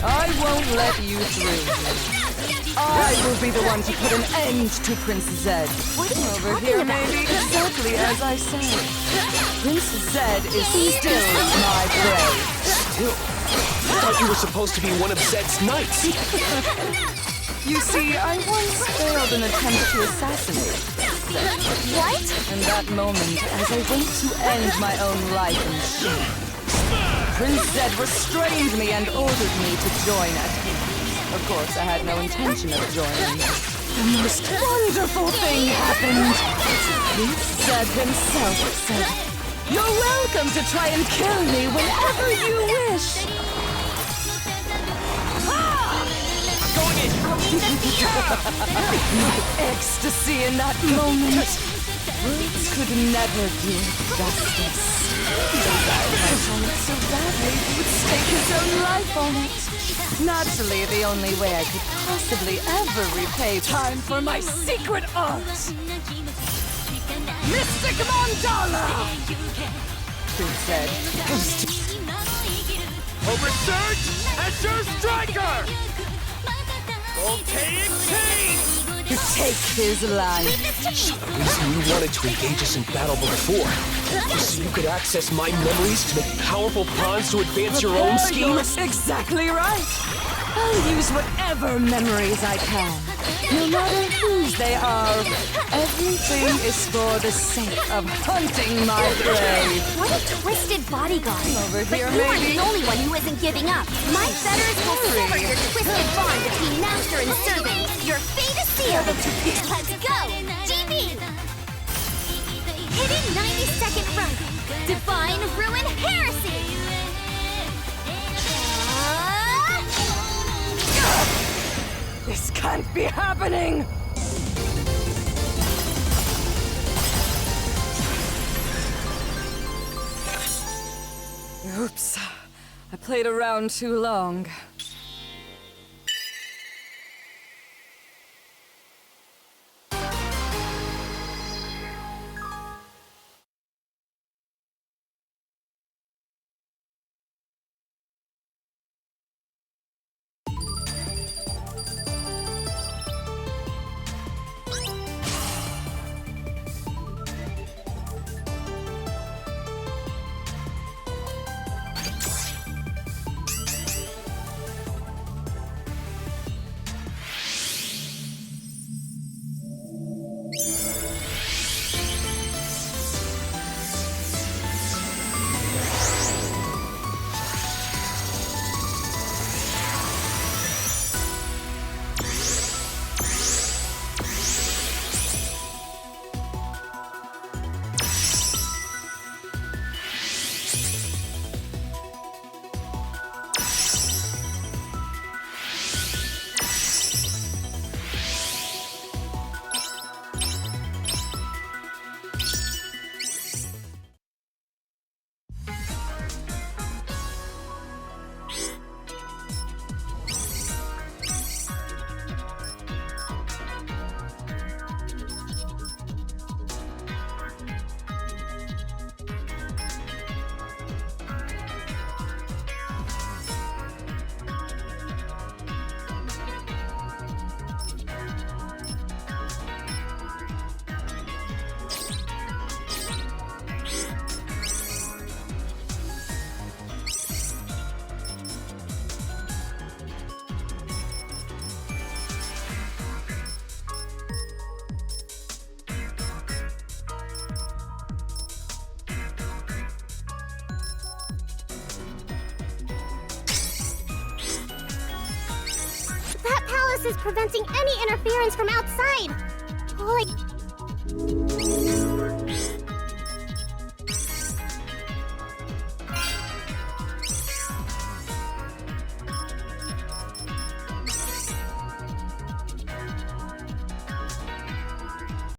I won't let you through. I will be the one to put an end to Prince Zed. Over here, maybe exactly as I say. Prince Zed is still my prey. Still? I thought you were supposed to be one of Zed's knights. You see, I once failed an attempt to assassinate Zed. What? In that moment, as I went to end my own life in shame, Prince Zed restrained me and ordered me to join at him. Of course, I had no intention of joining. The most wonderful thing happened. Prince Zed himself said, "You're welcome to try and kill me whenever you wish." Ecstasy in that moment. Words could never do justice. I want it so badly he would stake his own life on it. Naturally, the only way I could possibly ever repay time for my secret art. Mystic Mandala! Prince Zed goes to... Oversurge Azure Striker! Voltaic Chain! To take his life. So the reason you wanted to engage us in battle before was so you could access my memories to make powerful pawns to advance your own scheme? You're exactly right. I'll use whatever memories I can, no matter whose they are. Everything is for the sake of hunting my prey. What a twisted bodyguard. Over but here, you aren't maybe. the only one who isn't giving up. My fetters will sever your twisted bond between master and servant. Your fate is sealed. Let's go, GB! Hidden 90-second run. Divine Ruin Heresy! This can't be happening! Oops. I played around too long. This is preventing any interference from outside. Like...